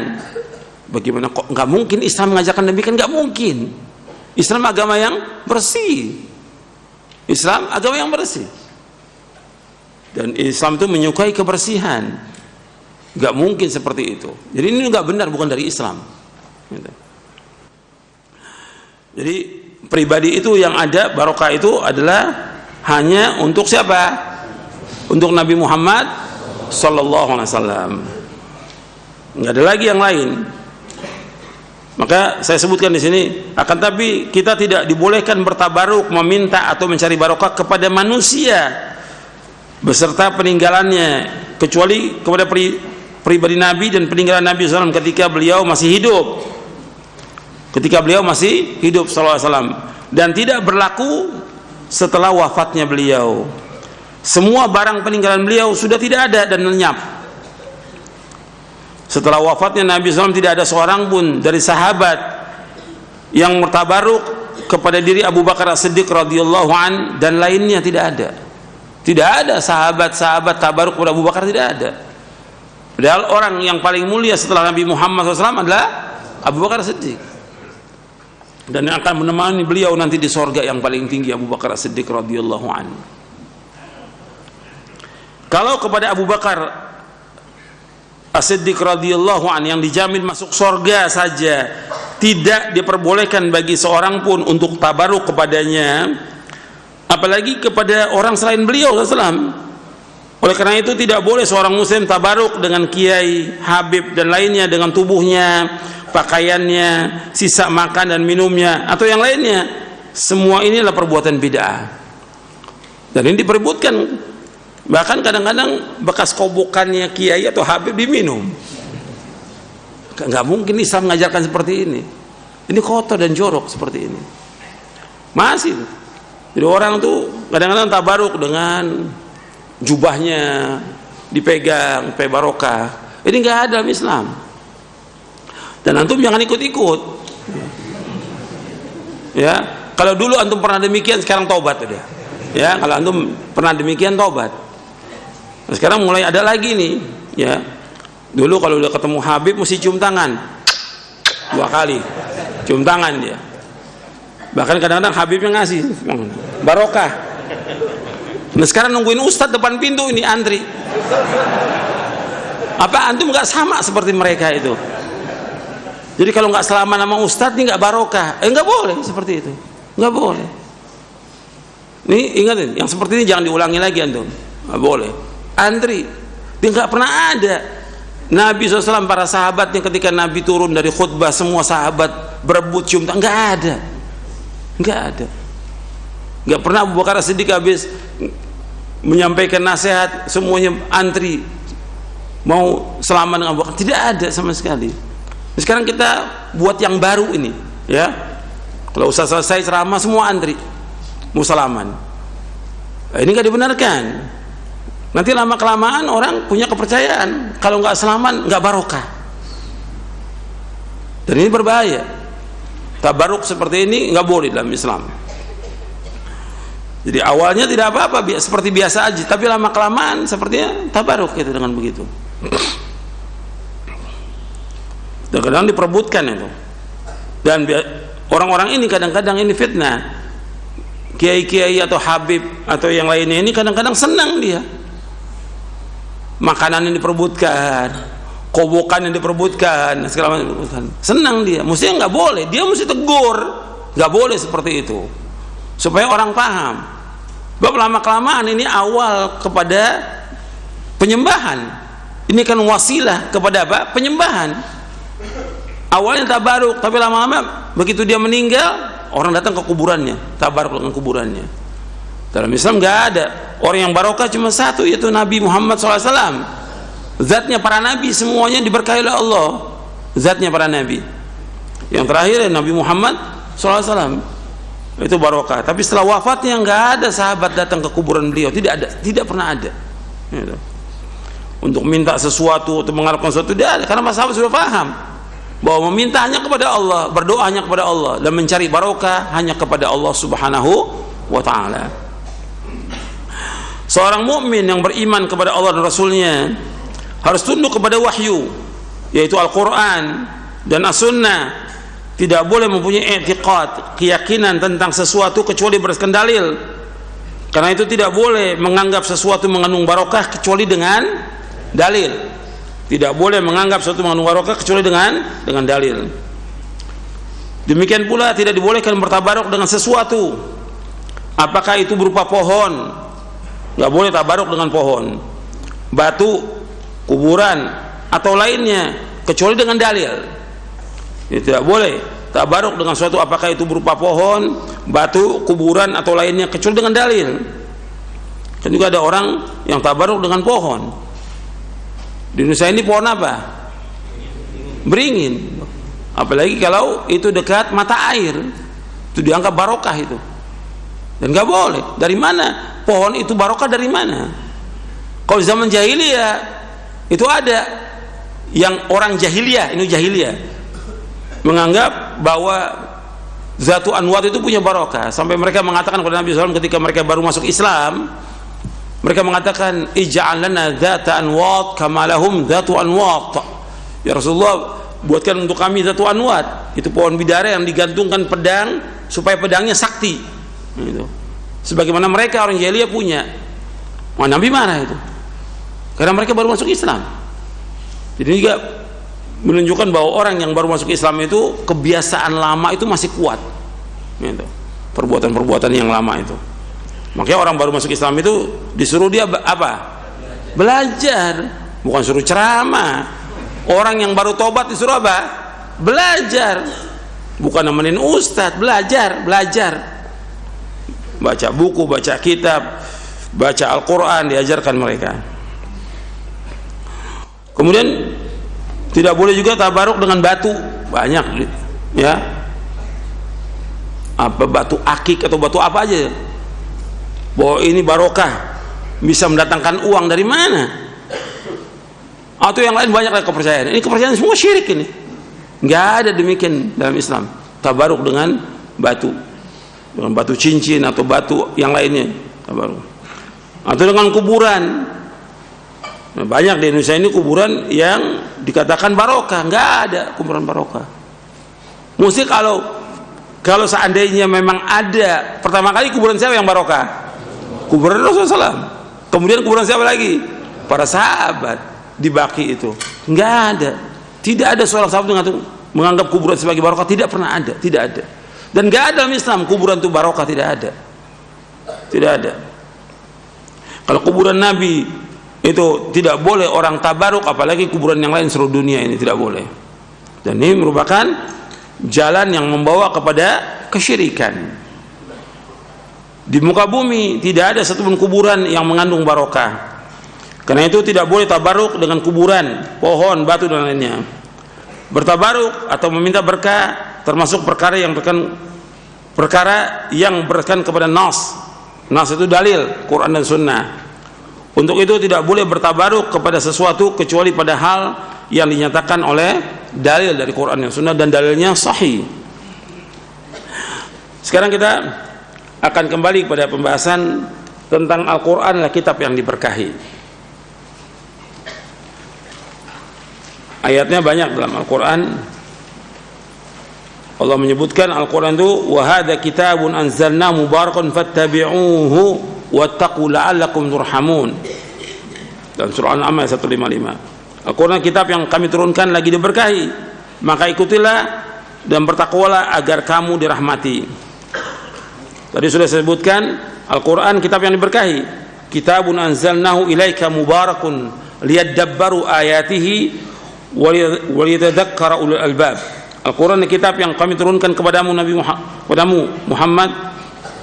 bagaimana kok nggak mungkin Islam mengajarkan demikian, nggak mungkin. Islam agama yang bersih, Islam agama yang bersih, dan Islam itu menyukai kebersihan. Nggak mungkin seperti itu. Jadi ini nggak benar, bukan dari Islam. Jadi pribadi itu yang ada barokah itu adalah hanya untuk siapa? Untuk Nabi Muhammad Sallallahu Alaihi Wasallam. Nggak ada lagi yang lain. Maka saya sebutkan di sini, akan tapi kita tidak dibolehkan bertabaruk, meminta atau mencari barokah kepada manusia beserta peninggalannya, kecuali kepada pribadi Nabi dan peninggalan Nabi SAW ketika beliau masih hidup. Ketika beliau masih hidup SAW, dan tidak berlaku setelah wafatnya beliau. Semua barang peninggalan beliau sudah tidak ada dan lenyap. Setelah wafatnya Nabi SAW tidak ada seorang pun dari sahabat yang bertabaruk kepada diri Abu Bakar As-Siddiq radhiyallahu an dan lainnya, tidak ada. Tidak ada sahabat-sahabat tabaruk kepada Abu Bakar, tidak ada. Padahal orang yang paling mulia setelah Nabi Muhammad SAW adalah Abu Bakar As-Siddiq, dan yang akan menemani beliau nanti di sorga yang paling tinggi, Abu Bakar As-Siddiq radhiyallahu an. Kalau kepada Abu Bakar As-Siddiq radhiyallahu an yang dijamin masuk surga saja tidak diperbolehkan bagi seorang pun untuk tabaruk kepadanya, apalagi kepada orang selain beliau SAW. Oleh karena itu tidak boleh seorang muslim tabaruk dengan kiai, habib dan lainnya, dengan tubuhnya, pakaiannya, sisa makan dan minumnya atau yang lainnya. Semua inilah perbuatan bid'ah. Dan ini diperebutkan. Bahkan kadang-kadang bekas kobokannya kiai atau habib diminum. Nggak mungkin Islam mengajarkan seperti ini. Ini kotor dan jorok seperti ini. Masih. Jadi orang tuh kadang-kadang tabaruk dengan jubahnya, dipegang supaya barokah. Ini nggak ada dalam Islam. Dan antum jangan ikut-ikut. Ya, kalau dulu antum pernah demikian, sekarang tobat udah. Ya, kalau antum pernah demikian tobat. Nah, sekarang mulai ada lagi nih, ya. Dulu kalau udah ketemu Habib mesti cium tangan 2 kali, cium tangan dia. Bahkan kadang-kadang Habibnya ngasih barokah. Nah sekarang nungguin ustadz depan pintu ini antri. Apa antum nggak sama seperti mereka itu? Jadi kalau nggak selama nama ustadz ini nggak barokah. Nggak boleh seperti itu, nggak boleh. Nih ingatin, yang seperti ini jangan diulangi lagi antum. Nggak boleh. Antri, dia nggak pernah ada. Nabi SAW, para sahabatnya ketika Nabi turun dari khutbah, semua sahabat berebut cium tangan, nggak ada, nggak ada. Nggak pernah Abu Bakar As-Siddiq habis menyampaikan nasihat semuanya antri mau selamat dengan Abu Bakar, tidak ada sama sekali. Sekarang kita buat yang baru ini, ya. Kalau usah selesai ceramah semua antri mau salaman. Nah, ini nggak dibenarkan. Nanti lama kelamaan orang punya kepercayaan kalau nggak salaman nggak barokah. Dan ini berbahaya. Tabaruk seperti ini nggak boleh dalam Islam. Jadi awalnya tidak apa-apa, seperti biasa aja, tapi lama kelamaan sepertinya tabaruk gitu dengan begitu. Dan kadang diperebutkan itu. Dan orang-orang ini kadang-kadang ini fitnah. Kiai-kiai atau habib atau yang lainnya ini kadang-kadang senang dia. Makanan yang diperebutkan, kobokan yang diperebutkan, segala macam diperebutkan. Senang dia. Mestinya nggak boleh. Dia mesti tegur. Nggak boleh seperti itu. Supaya orang paham. Bahwa lama kelamaan ini awal kepada penyembahan. Ini kan wasilah kepada apa? Penyembahan. Awalnya tabaruk, tapi lama-lama begitu dia meninggal, orang datang ke kuburannya, tabaruk dengan kuburannya. Dalam Islam nggak ada. Orang yang barokah cuma satu, yaitu Nabi Muhammad SAW. Zatnya para nabi semuanya diberkahi oleh Allah. Zatnya para nabi. Yang terakhir Nabi Muhammad SAW. Itu barokah. Tapi setelah wafatnya nggak ada sahabat datang ke kuburan beliau, tidak ada, tidak pernah ada. Gitu. Untuk minta sesuatu, untuk mengharapkan sesuatu tidak ada, karena sahabat sudah paham bahwa meminta hanya kepada Allah, berdoa hanya kepada Allah, dan mencari barokah hanya kepada Allah Subhanahu wa Ta'ala. Seorang mukmin yang beriman kepada Allah dan Rasulnya harus tunduk kepada wahyu, yaitu Al-Quran dan As-Sunnah. Tidak boleh mempunyai i'tiqad, keyakinan tentang sesuatu kecuali berdasarkan dalil. Karena itu tidak boleh menganggap sesuatu mengandung barokah kecuali dengan dalil. Tidak boleh menganggap sesuatu mengandung barokah kecuali dengan dalil. Demikian pula tidak dibolehkan bertabaruk dengan sesuatu. Apakah itu berupa pohon? Nggak boleh tabaruk dengan pohon, batu, kuburan atau lainnya kecuali dengan dalil. Ya, tidak boleh tabaruk dengan suatu apakah itu berupa pohon, batu, kuburan atau lainnya kecuali dengan dalil. Kan juga ada orang yang tabaruk dengan pohon. Di Indonesia ini pohon apa? Beringin. Apalagi kalau itu dekat mata air, itu dianggap barokah itu. Dan nggak boleh. Dari mana pohon itu barokah, dari mana? Kalau zaman jahiliyah itu ada yang orang jahiliyah, ini jahiliyah, menganggap bahwa Zatu Anwat itu punya barokah, sampai mereka mengatakan kepada Nabi SAW ketika mereka baru masuk Islam, mereka mengatakan ij'al lana Zata Anwat kama lahum Zatu Anwat. Ya Rasulullah, buatkan untuk kami Zatu Anwat, itu pohon bidara yang digantungkan pedang supaya pedangnya sakti gitu. Sebagaimana mereka orang jahiliyah punya. Wah, Nabi marah itu karena mereka baru masuk Islam. Jadi juga menunjukkan bahwa orang yang baru masuk Islam itu kebiasaan lama itu masih kuat gitu. Perbuatan-perbuatan yang lama itu. Makanya orang baru masuk Islam itu disuruh dia apa? Belajar, bukan suruh ceramah. Orang yang baru tobat disuruh apa? Belajar, bukan nemenin ustadz. Belajar baca buku, baca kitab, baca Al-Quran, diajarkan mereka. Kemudian tidak boleh juga tabaruk dengan batu, banyak ya, apa batu akik atau batu apa aja, bahwa ini barokah bisa mendatangkan uang. Dari mana? Atau yang lain banyak kepercayaan. Ini kepercayaan semua syirik ini. Nggak ada demikian dalam Islam. Tabaruk dengan batu, dengan batu cincin atau batu yang lainnya, tabaruk. Atau dengan kuburan. Nah, banyak di Indonesia ini kuburan yang dikatakan barokah. Nggak ada kuburan barokah. Mesti kalau seandainya memang ada, pertama kali kuburan siapa yang barokah? Kuburan Rasulullah SAW. Kemudian kuburan siapa lagi? Para sahabat di Baqi itu. Nggak ada. Tidak ada seorang sahabat yang menganggap kuburan sebagai barokah. Tidak pernah ada. Tidak ada. Dan nggak ada dalam Islam kuburan itu barokah. Tidak ada. Tidak ada. Kalau kuburan Nabi itu tidak boleh orang tabaruk, apalagi kuburan yang lain seluruh dunia ini tidak boleh. Dan ini merupakan jalan yang membawa kepada kesyirikan. Di muka bumi tidak ada satupun kuburan yang mengandung barokah. Karena itu tidak boleh tabaruk dengan kuburan, pohon, batu dan lainnya. Bertabaruk atau meminta berkah termasuk perkara yang berkaitan kepada nas. Nas itu dalil Quran dan Sunnah. Untuk itu tidak boleh bertabaruk kepada sesuatu kecuali pada hal yang dinyatakan oleh dalil dari Quran dan Sunnah dan dalilnya sahih. Sekarang kita akan kembali kepada pembahasan tentang Al-Quran adalah kitab yang diberkahi. Ayatnya banyak dalam Al-Quran. Allah menyebutkan Al-Quran itu wa hadza kitabun anzalna mubarakun fattabi'uhu wattaqu la'allakum turhamun. Dalam surah Al-An'am ayat 155. Al-Quran kitab yang kami turunkan lagi diberkahi, maka ikutilah dan bertakwalah agar kamu dirahmati. Tadi sudah saya sebutkan Al-Quran kitab yang diberkahi. Kitabun anzalnahu ilaika mubarakun liyadabbaru ayatihi waliyatadzakkara ulul albab. Al-Quran kitab yang kami turunkan kepadamu Muhammad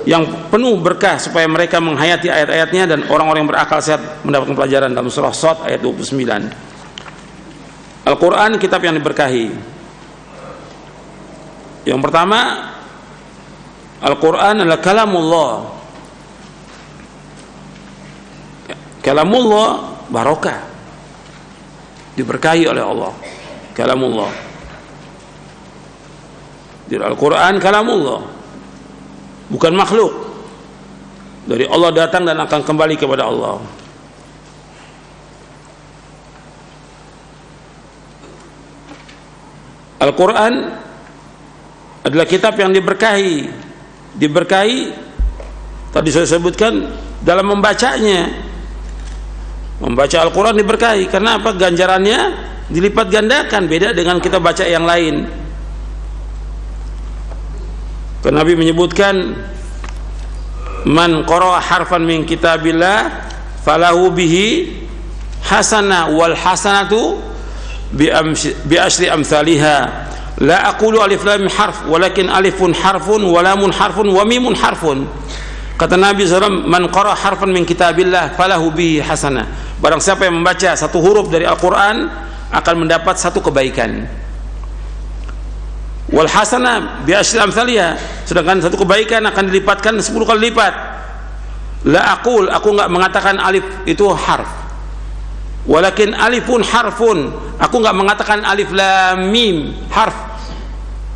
yang penuh berkah supaya mereka menghayati ayat-ayatnya dan orang-orang yang berakal sehat mendapatkan pelajaran. Dalam surah Shad ayat 29. Al-Quran kitab yang diberkahi. Yang pertama, Al-Quran adalah kalamullah. Kalamullah barokah, diberkahi oleh Allah. Kalamullah. Di Al-Quran kalamullah, bukan makhluk. Dari Allah datang dan akan kembali kepada Allah. Al-Quran adalah kitab yang diberkahi. Diberkahi tadi saya sebutkan dalam membacanya. Membaca Al-Quran diberkahi. Karena apa? Ganjarannya dilipat gandakan, beda dengan kita baca yang lain. Karena Nabi menyebutkan man qara'a harfan min kitabillah falahu bihi hasanah wal hasanatu bi asyri amsalihha. La aqulu alif lam harf walakin alifun harfun wa lamun harfun wa mimun harfun. Kata Nabi SAW, man qara'a harfan min kitabillah falahu bihi hasanah. Barang siapa yang membaca satu huruf dari Al-Quran akan mendapat satu kebaikan. Wal hasanah bi asyri amsalihha, sedangkan satu kebaikan akan dilipatkan 10 kali lipat. La aqul, aku enggak mengatakan alif itu harf, walakin alifun harfun, aku enggak mengatakan alif lam mim harf,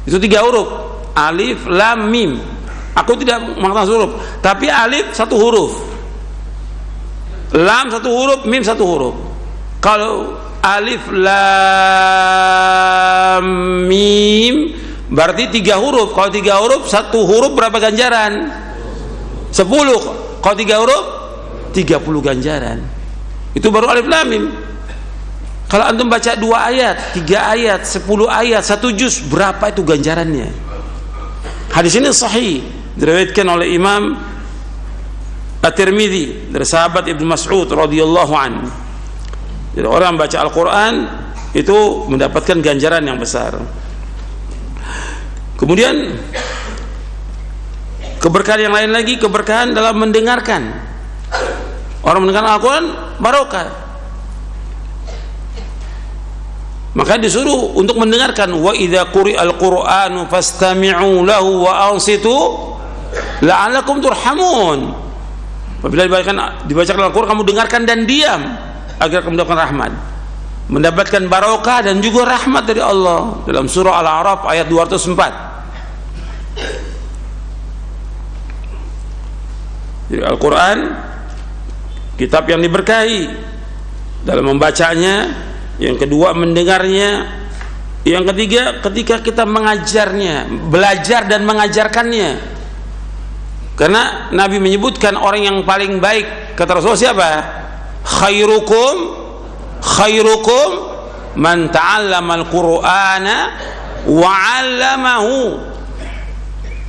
itu 3 huruf. Alif lam mim, aku tidak mengatakan huruf, tapi alif 1 huruf, lam 1 huruf, mim 1 huruf. Kalau alif lam mim berarti 3 huruf. Kalau 3 huruf, 1 huruf berapa ganjaran? 10. Kalau 3 huruf 30 ganjaran. Itu baru alif lam mim. Kalau antum baca 2 ayat, 3 ayat, 10 ayat, 1 juz, berapa itu ganjarannya? Hadis ini sahih, diriwayatkan oleh Imam At-Tirmidzi dari sahabat Ibnu Mas'ud radhiyallahu anhu. Jadi orang baca Al-Quran itu mendapatkan ganjaran yang besar. Kemudian keberkahan yang lain lagi, keberkahan dalam mendengarkan. Orang mendengarkan Al-Quran barokah. Maka disuruh untuk mendengarkan. Wa idza quri'al Qur'anu fastami'u lahu wa ansitu la'allakum turhamun. Apabila dibacakan Al-Quran, kamu dengarkan dan diam agar kamu mendapatkan rahmat. mendapatkan barokah dan juga rahmat dari Allah. Dalam surah Al-A'raf ayat 204. Jadi Al-Quran kitab yang diberkahi dalam membacanya, yang kedua mendengarnya, yang ketiga ketika kita mengajarnya, belajar dan mengajarkannya. Karena Nabi menyebutkan orang yang paling baik, kata Rasulullah siapa? Khairukum man ta'allama al-Qur'ana wa 'allamahu.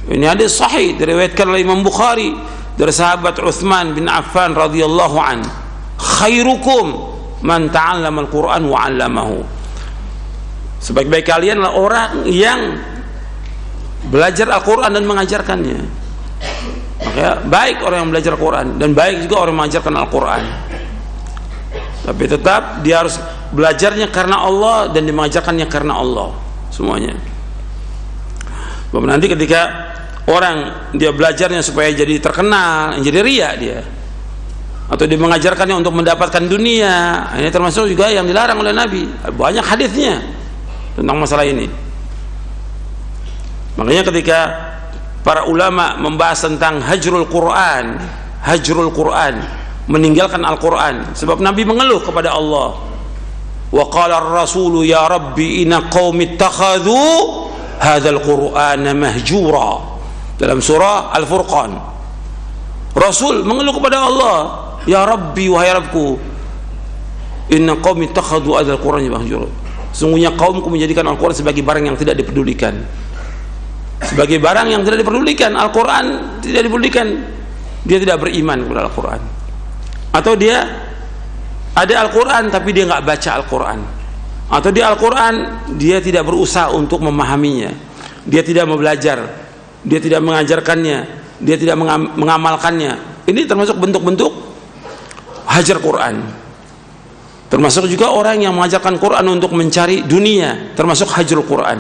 Ini hadis sahih diriwayatkan oleh Imam Bukhari dari sahabat Utsman bin Affan radhiyallahu an. Khairukum man ta'allama al-Qur'an wa 'allamahu. Sebaik-baik kalian adalah orang yang belajar Al-Qur'an dan mengajarkannya. Maka baik orang yang belajar Al-Qur'an dan baik juga orang yang mengajarkan Al-Qur'an. Tapi tetap dia harus belajarnya karena Allah dan dia mengajarkannya karena Allah semuanya. Bahwa nanti ketika orang dia belajarnya supaya jadi terkenal, jadi riya dia, atau dia mengajarkannya untuk mendapatkan dunia, ini termasuk juga yang dilarang oleh Nabi. Banyak hadisnya tentang masalah ini. Makanya ketika para ulama membahas tentang hajrul Quran, meninggalkan Al-Quran, sebab Nabi mengeluh kepada Allah. Wa qala ar-rasulu ya rabbi inna qaumi ittakhadhu hadzal qur'ana mahjura. Dalam surah Al-Furqan, Rasul mengeluh kepada Allah, ya Rabbi, wahai Rabbku, inna qaumi ittakhadhu hadzal qur'ana mahjura. Sungguhnya kaumku menjadikan Al-Quran sebagai barang yang tidak dipedulikan. Sebagai barang yang tidak dipedulikan, Al-Quran tidak dipedulikan. Dia tidak beriman kepada Al-Quran. Atau dia ada Al-Quran tapi dia nggak baca Al-Quran. Atau dia Al-Quran dia tidak berusaha untuk memahaminya. Dia tidak mau belajar. Dia tidak mengajarkannya, dia tidak mengamalkannya. Ini termasuk bentuk-bentuk hajar Quran. Termasuk juga orang yang mengajarkan Quran untuk mencari dunia, termasuk hajrul Quran.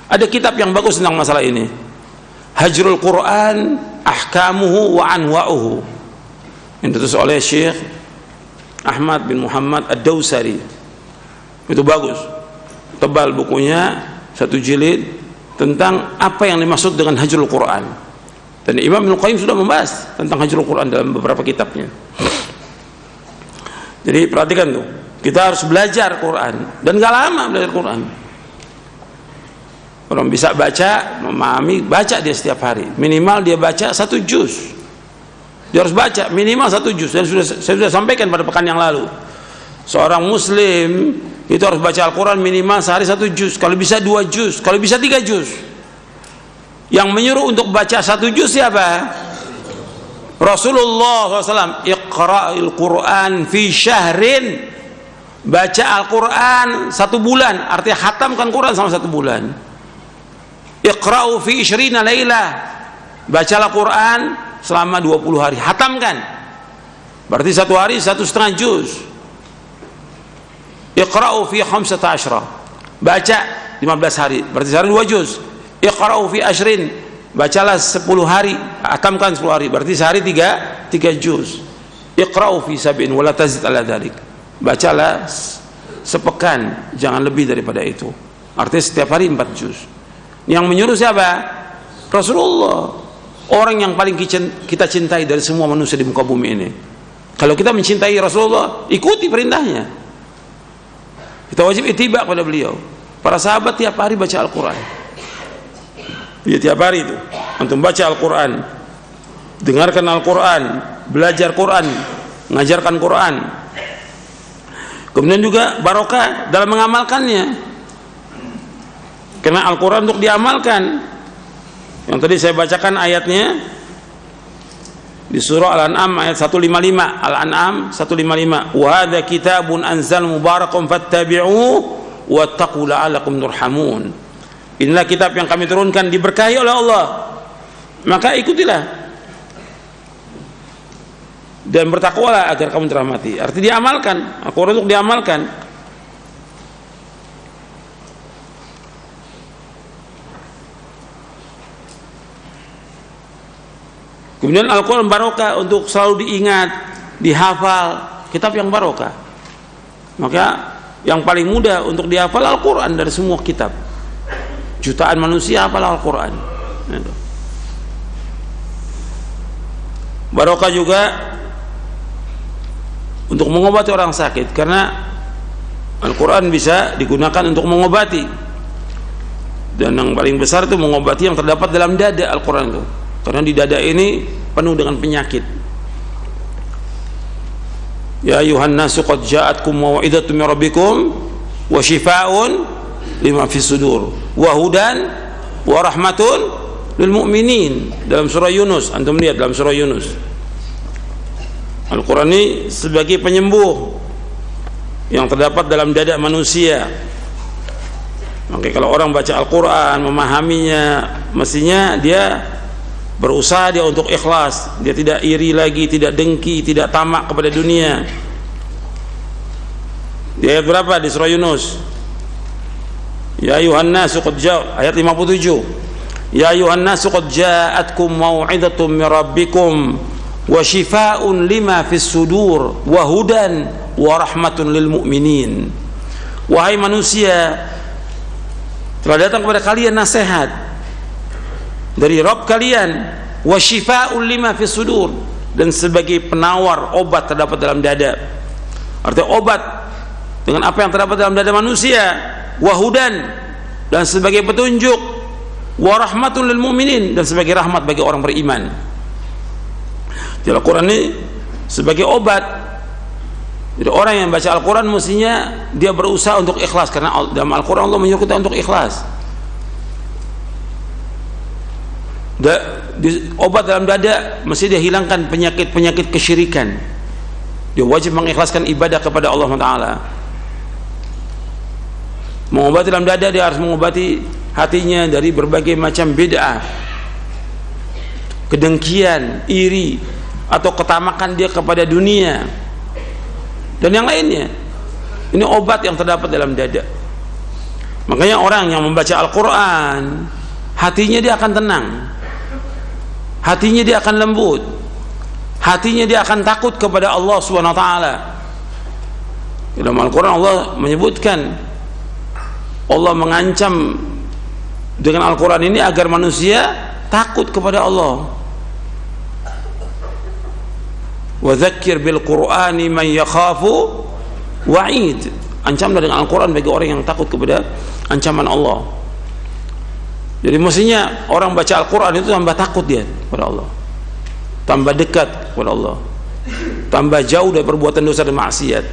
Ada kitab yang bagus tentang masalah ini, Hajrul Quran Ahkamuhu wa Anwa'uhu, yang ditulis oleh Syekh Ahmad bin Muhammad Ad-Dawsari. Itu bagus, tebal bukunya, 1 jilid, tentang apa yang dimaksud dengan hajrul Quran. Dan Imam Ibnu Qayyim sudah membahas tentang hajrul Quran dalam beberapa kitabnya. Jadi perhatikan tuh, kita harus belajar Quran dan gak lama belajar Quran. Orang bisa baca, memahami, baca dia setiap hari. Minimal dia baca 1 juz. Dia harus baca minimal 1 juz. Saya sudah sampaikan pada pekan yang lalu. Seorang muslim itu harus baca Al-Quran minimal sehari 1 juz, kalau bisa 2 juz, kalau bisa 3 juz. Yang menyuruh untuk baca 1 juz siapa? Rasulullah SAW. Iqra'il Quran fi syahrin. Baca Al-Quran 1 bulan, artinya khatamkan Quran selama 1 bulan. Iqra'u fi 20 laylah. Bacalah Quran selama 20 hari, khatamkan. Berarti 1 hari 1,5 juz. Iqra'u fi 15, baca 15 hari, berarti sehari 2 juz. Iqra'u fi 20, bacalah 10 hari, khatamkan 10 hari, berarti sehari 3 juz. Iqra'u fi 7 wala tazid ala dzalik, bacalah sepekan, jangan lebih daripada itu. Artinya setiap hari 4 juz. Yang menyuruh siapa? Rasulullah, orang yang paling kita cintai dari semua manusia di muka bumi ini. Kalau kita mencintai Rasulullah, ikuti perintahnya. Kita wajib ittiba pada beliau. Para sahabat tiap hari baca Al-Quran. Ya, tiap hari itu antum baca Al-Quran, dengarkan Al-Quran, belajar Quran, mengajarkan Quran. Kemudian juga barokah dalam mengamalkannya. Karena Al-Quran untuk diamalkan. Yang tadi saya bacakan ayatnya di surah Al-An'am ayat 155. Al-An'am 155. Wa hadza kitabun anzal mubarakun fattabi'uhu wattaqu la'allakum turhamun. Inilah kitab yang kami turunkan diberkahi oleh Allah, maka ikutilah dan bertakwalah agar kamu dirahmati. Artinya diamalkan, Al-Quran untuk diamalkan. Kemudian Al-Quran barokah untuk selalu diingat, dihafal, kitab yang barokah. Maka yang paling mudah untuk dihafal Al-Quran dari semua kitab. Jutaan manusia hafal Al-Quran. Barokah juga untuk mengobati orang sakit, karena Al-Quran bisa digunakan untuk mengobati, dan yang paling besar itu mengobati yang terdapat dalam dada Al-Quran itu, karena di dada ini penuh dengan penyakit. Ya ayuhan nasu qad ja'atkum mau'izatun min rabbikum wa shifaa'un lima fis sudur wa hudan wa rahmatun lil mu'minin, dalam surah Yunus. Antum lihat dalam surah Yunus, Al-Quran ini sebagai penyembuh yang terdapat dalam dada manusia. Maka kalau orang baca Al-Quran, memahaminya, mestinya dia berusaha dia untuk ikhlas, dia tidak iri lagi, tidak dengki, tidak tamak kepada dunia. Di ayat berapa di surah Yunus? Ya ayuhan nasu qad ayat 57. Ya ayuhan nasu qad ja'atkum mau'izatun min rabbikum wa shifaa'un lima fis sudur wa hudan wa rahmatun lil mu'minin. Wahai manusia, telah datang kepada kalian nasihat dari Rabb kalian, wa shifaa'un lima fis sudur, dan sebagai penawar obat terdapat dalam dada. Artinya obat dengan apa yang terdapat dalam dada manusia, wa hudan, dan sebagai petunjuk, wa rahmatun lil mu'minin, dan sebagai rahmat bagi orang beriman. Jadi Al-Quran ini sebagai obat. Jadi orang yang baca Al-Quran mestinya dia berusaha untuk ikhlas, karena dalam Al-Quran Allah menyuruh kita untuk ikhlas. Obat dalam dada mesti dia hilangkan penyakit-penyakit kesyirikan. Dia wajib mengikhlaskan ibadah kepada Allah Ta'ala. Mengobati dalam dada, dia harus mengobati hatinya dari berbagai macam bid'ah, kedengkian, iri, atau ketamakan dia kepada dunia dan yang lainnya. Ini obat yang terdapat dalam dada. Makanya orang yang membaca Al-Quran, hatinya dia akan tenang, hatinya dia akan lembut, hatinya dia akan takut kepada Allah Subhanahu wa taala. Dalam Al-Quran Allah menyebutkan, Allah mengancam dengan Al-Quran ini agar manusia takut kepada Allah. Wa dzakir bil Qur'ani man yakhafu wa'id. Ancamlah dengan Al-Quran bagi orang yang takut kepada ancaman Allah. Jadi mestinya orang baca Al-Quran itu tambah takut dia kepada Allah, tambah dekat kepada Allah, tambah jauh dari perbuatan dosa dan maksiat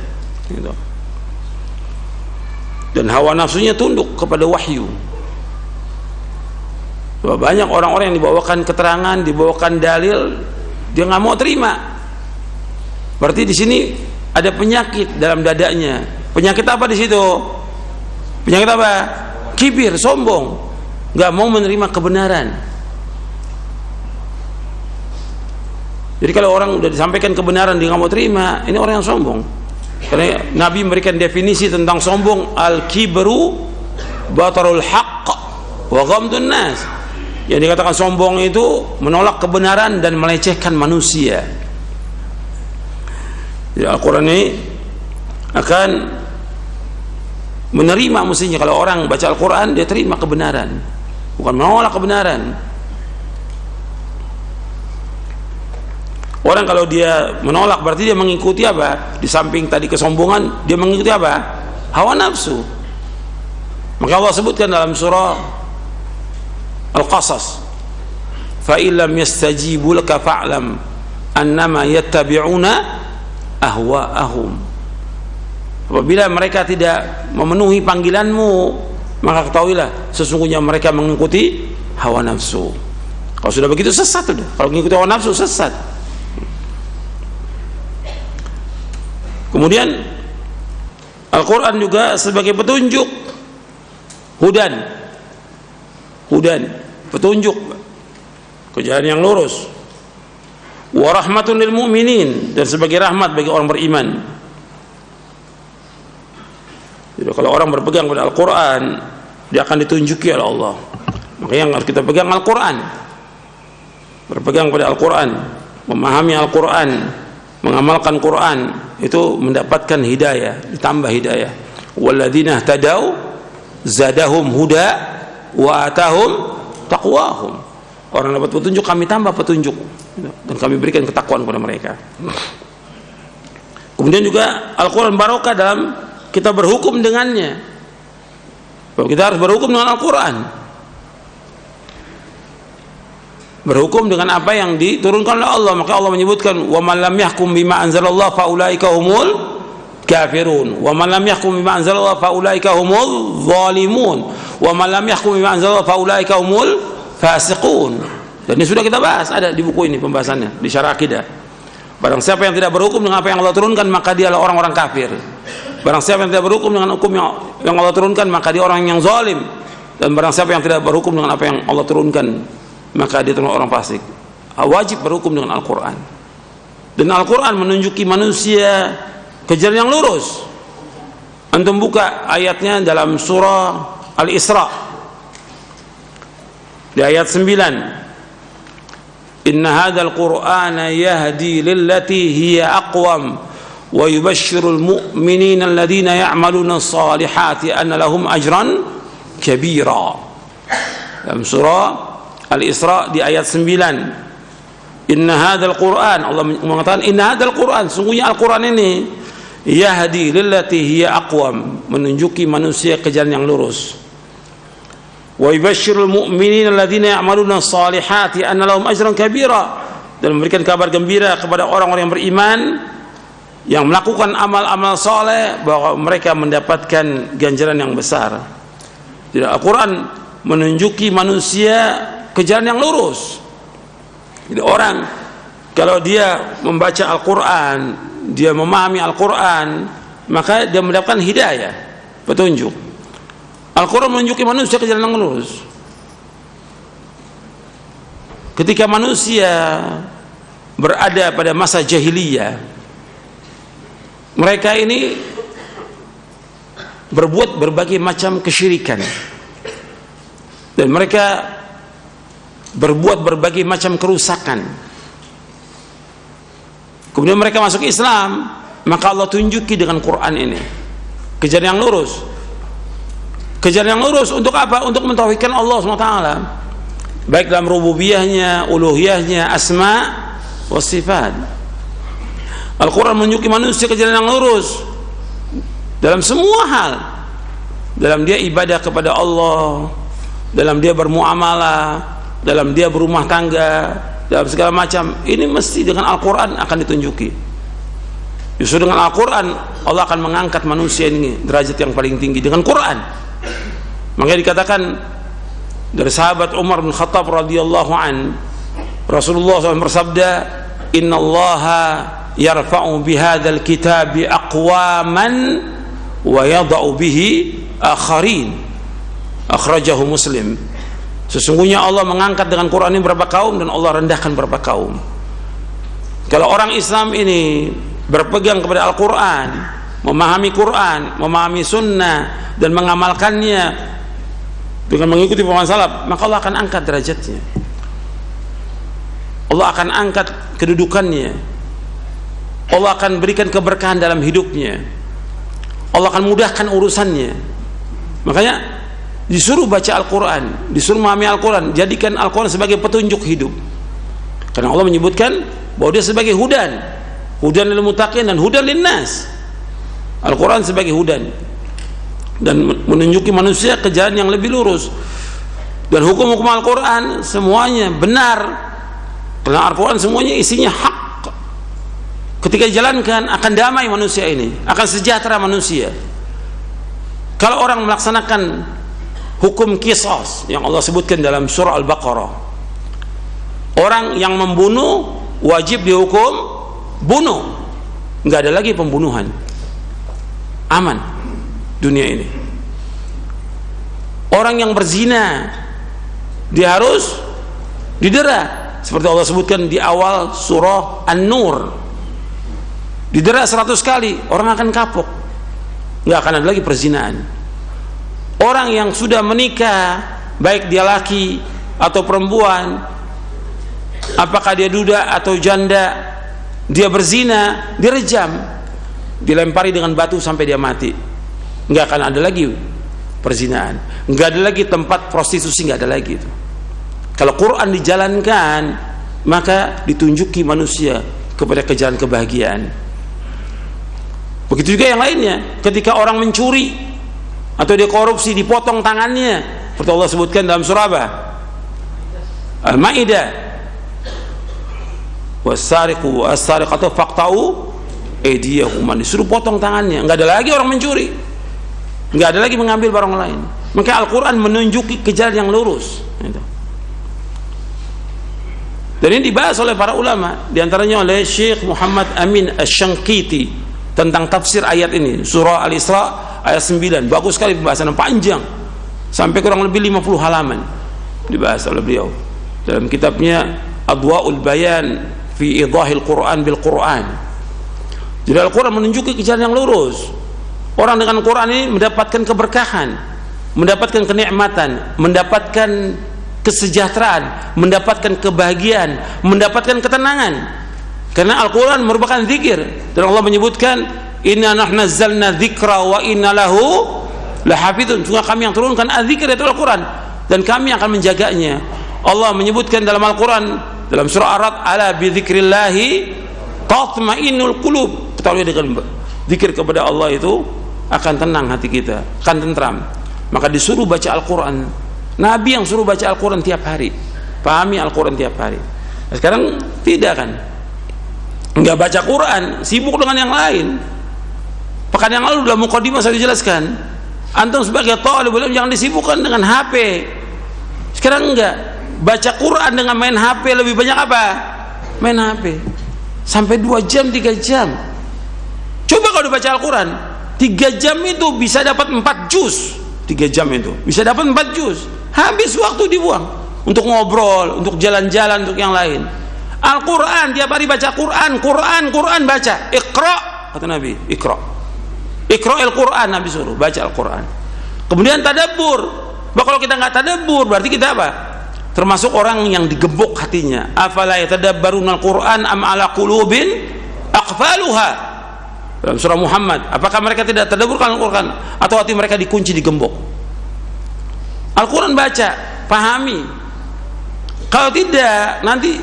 gitu. Dan hawa nafsunya tunduk kepada wahyu. Banyak orang-orang yang dibawakan keterangan, dibawakan dalil, dia nggak mau terima. Berarti di sini ada penyakit dalam dadanya. Penyakit apa di situ? Penyakit apa? Kibir, sombong, nggak mau menerima kebenaran. Jadi kalau orang udah disampaikan kebenaran dia nggak mau terima, ini orang yang sombong. Karena Nabi memberikan definisi tentang sombong, al-kibru batarul haqq wa ghamdun nas. Yang dikatakan sombong itu menolak kebenaran dan melecehkan manusia. Jadi Al-Quran ini akan menerima, mestinya kalau orang baca Al-Quran dia terima kebenaran, bukan menolak kebenaran. Orang kalau dia menolak berarti dia mengikuti apa? Di samping tadi kesombongan, dia mengikuti apa? Hawa nafsu. Maka Allah sebutkan dalam surah Al-Qasas, fa illam yastajibu laka fa'lam annama yattabi'una ahwa'ahum. Apabila mereka tidak memenuhi panggilanmu, maka ketahuilah sesungguhnya mereka mengikuti hawa nafsu. Kalau sudah begitu sesat sudah. Kalau mengikuti hawa nafsu sesat. Kemudian Al-Quran juga sebagai petunjuk, hudan, petunjuk ke jalan yang lurus, wa rahmatun lil mu'minin, dan sebagai rahmat bagi orang beriman. Jadi kalau orang berpegang pada Al-Quran, dia akan ditunjuki oleh Allah. Makanya yang harus kita pegang Al-Quran, berpegang pada Al-Quran, memahami Al-Quran, mengamalkan Quran, itu mendapatkan hidayah, ditambah hidayah. walladzina ihtadaw zadahum huda wa atahum taqwahum. Orang dapat petunjuk, kami tambah petunjuk dan kami berikan ketakwaan kepada mereka. Kemudian juga Al-Quran barokah dalam kita berhukum dengannya. Kita harus berhukum dengan Al-Quran, berhukum dengan apa yang diturunkan oleh Allah. Maka Allah menyebutkan, wa man lam yahkum bima anzalallah fa ulaika humul kafirun, wa man lam yahkum bima anzalallah fa ulaika humul zalimun, wa man lam yahkum bima anzalallah fa ulaika humul fasiqun. Dan ini sudah kita bahas, ada di buku ini pembahasannya di Syarah Aqidah. Barang siapa yang tidak berhukum dengan apa yang Allah turunkan, maka dia adalah orang-orang kafir. Barang siapa yang tidak berhukum dengan hukum yang Allah turunkan, maka dia orang yang zalim. Dan barang siapa yang tidak berhukum dengan apa yang Allah turunkan, maka dia termasuk orang fasik. Wajib berhukum dengan Al-Quran. Dan Al-Quran menunjuki manusia ke jalan yang lurus. Antum buka ayatnya dalam surah Al-Isra di ayat 9. Inna hadzal Qur'ana yahdi lillati hiya aqwam wa yubashshirul mu'minina alladhina ya'maluna as-salihati anna lahum ajran kabira. Dalam surah Al-Isra di ayat 9. Inna hadzal Qur'an, Allah mengatakan inna hadzal Qur'an, sungguhnya Al-Qur'an ini yahdi lillati hiya aqwam, menunjuki manusia ke jalan yang lurus. Wa yubashshirul mu'minina alladzina ya'maluna as-salihati anna lahum ajran kabira, dan memberikan kabar gembira kepada orang-orang yang beriman yang melakukan amal-amal saleh bahwa mereka mendapatkan ganjaran yang besar. Jadi Al-Qur'an menunjuki manusia ke jalan yang lurus. Jadi orang kalau dia membaca Al-Qur'an, dia memahami Al-Qur'an, maka dia mendapatkan hidayah, petunjuk. Al-Quran menunjuki manusia ke jalan yang lurus. Ketika manusia berada pada masa jahiliyah, mereka ini berbuat berbagai macam kesyirikan, dan mereka berbuat berbagai macam kerusakan. Kemudian mereka masuk Islam, maka Allah tunjuki dengan Quran ini ke jalan yang lurus. Kejalan yang lurus untuk apa? Untuk mentauhidkan Allah SWT, baik dalam rububiyahnya, uluhiyahnya, asma wa sifat. Al-Quran menunjuki manusia ke jalan yang lurus dalam semua hal, dalam dia ibadah kepada Allah, dalam dia bermuamalah, dalam dia berumah tangga, dalam segala macam. Ini mesti dengan Al-Quran akan ditunjuki. Justru dengan Al-Quran Allah akan mengangkat manusia ini derajat yang paling tinggi dengan Quran. Makanya dikatakan dari sahabat Umar bin Khattab radhiyallahu an, Rasulullah SAW bersabda, innallaha yarfa'u bihadzal kitabi aqwaman wa yada'u bihi akharin. Akhrajahu Muslim. Sesungguhnya Allah mengangkat dengan Quran ini beberapa kaum dan Allah rendahkan beberapa kaum. Kalau orang Islam ini berpegang kepada Al-Quran, memahami Quran, memahami sunnah dan mengamalkannya dengan mengikuti pemahaman salaf, maka Allah akan angkat derajatnya, Allah akan angkat kedudukannya, Allah akan berikan keberkahan dalam hidupnya, Allah akan mudahkan urusannya. Makanya disuruh baca Al-Quran, disuruh memahami Al-Quran, jadikan Al-Quran sebagai petunjuk hidup, karena Allah menyebutkan bahwa dia sebagai hudan lil muttaqin dan hudan lin nas. Al-Quran sebagai hudan dan menunjuki manusia ke jalan yang lebih lurus. Dan hukum-hukum Al-Quran semuanya benar, karena Al-Quran semuanya isinya hak. Ketika dijalankan akan damai manusia ini, akan sejahtera manusia. Kalau orang melaksanakan hukum qisas yang Allah sebutkan dalam surah Al-Baqarah, orang yang membunuh wajib dihukum bunuh, nggak ada lagi pembunuhan, aman dunia ini. Orang yang berzina dia harus didera, seperti Allah sebutkan di awal surah An-Nur, didera 100 kali, orang akan kapok, nggak akan ada lagi perzinahan. Orang yang sudah menikah, baik dia laki atau perempuan, apakah dia duda atau janda, dia berzina, direjam, dilempari dengan batu sampai dia mati. nggak akan ada lagi perzinahan, nggak ada lagi tempat prostitusi, nggak ada lagi itu. Kalau Quran dijalankan, maka ditunjuki manusia kepada kejalan kebahagiaan. Begitu juga yang lainnya, ketika orang mencuri atau dia korupsi, dipotong tangannya, seperti Allah sebutkan dalam surah apa? Al-Maidah, was-sariqu was-sariqatu faqta'u aydiyahuma, disuruh potong tangannya. Nggak ada lagi orang mencuri, nggak ada lagi mengambil barang lain. Maka Al-Quran menunjuki ke jalan yang lurus. Dan ini dibahas oleh para ulama, diantaranya oleh Syekh Muhammad Amin Asy-Syanqiti tentang tafsir ayat ini, surah Al-Isra ayat 9. Bagus sekali pembahasan, panjang, sampai kurang lebih 50 halaman dibahas oleh beliau dalam kitabnya Adwa'ul Bayan fi Idhahil Quran bil Quran. Jadi Al-Quran menunjuki jalan yang lurus. Orang dengan Quran ini mendapatkan keberkahan, mendapatkan kenikmatan, mendapatkan kesejahteraan, mendapatkan kebahagiaan, mendapatkan ketenangan. Karena Al-Quran merupakan zikir, dan Allah menyebutkan inna nahnu nazzalna dzikra wa inna lahu lahafizun. Sungguh kami yang turunkan az-zikr, itu Al-Quran, dan kami akan menjaganya. Allah menyebutkan dalam Al-Quran dalam surah Ar-Ra'd, ala bi dzikrillahi tatma'innul qulub. Ketahui dengan zikir kepada Allah itu akan tenang hati kita, akan tentram. Maka disuruh baca Al-Quran. Nabi yang suruh baca Al-Quran tiap hari, pahami Al-Quran tiap hari. Nah, sekarang tidak kan, nggak baca Quran, sibuk dengan yang lain. Pekan yang lalu dalam mukadimah saya jelaskan, antum sebagai thalibul ilm jangan disibukkan dengan HP. Sekarang enggak, baca Quran dengan main HP lebih banyak apa? Main HP sampai 2 jam 3 jam. Coba kalau baca Al-Quran 3 jam itu bisa dapat 4 juz. 3 jam itu bisa dapat 4 juz. Habis waktu dibuang untuk ngobrol, untuk jalan-jalan, untuk yang lain. Al-Quran tiap hari baca Quran, Quran baca. Iqra, kata Nabi, Iqra. Iqra'il Quran, Nabi suruh baca Al-Quran. Kemudian tadabbur. Bah, kalau kita nggak tadabbur berarti kita apa? Termasuk orang yang digembok hatinya. Afala yatadabbaruna Al-Quran am ala qulubin aqfaluha. Dalam surah Muhammad, apakah mereka tidak tadabburkan Al-Quran atau hati mereka dikunci, digembok? Al-Quran baca, pahami. Kalau tidak, nanti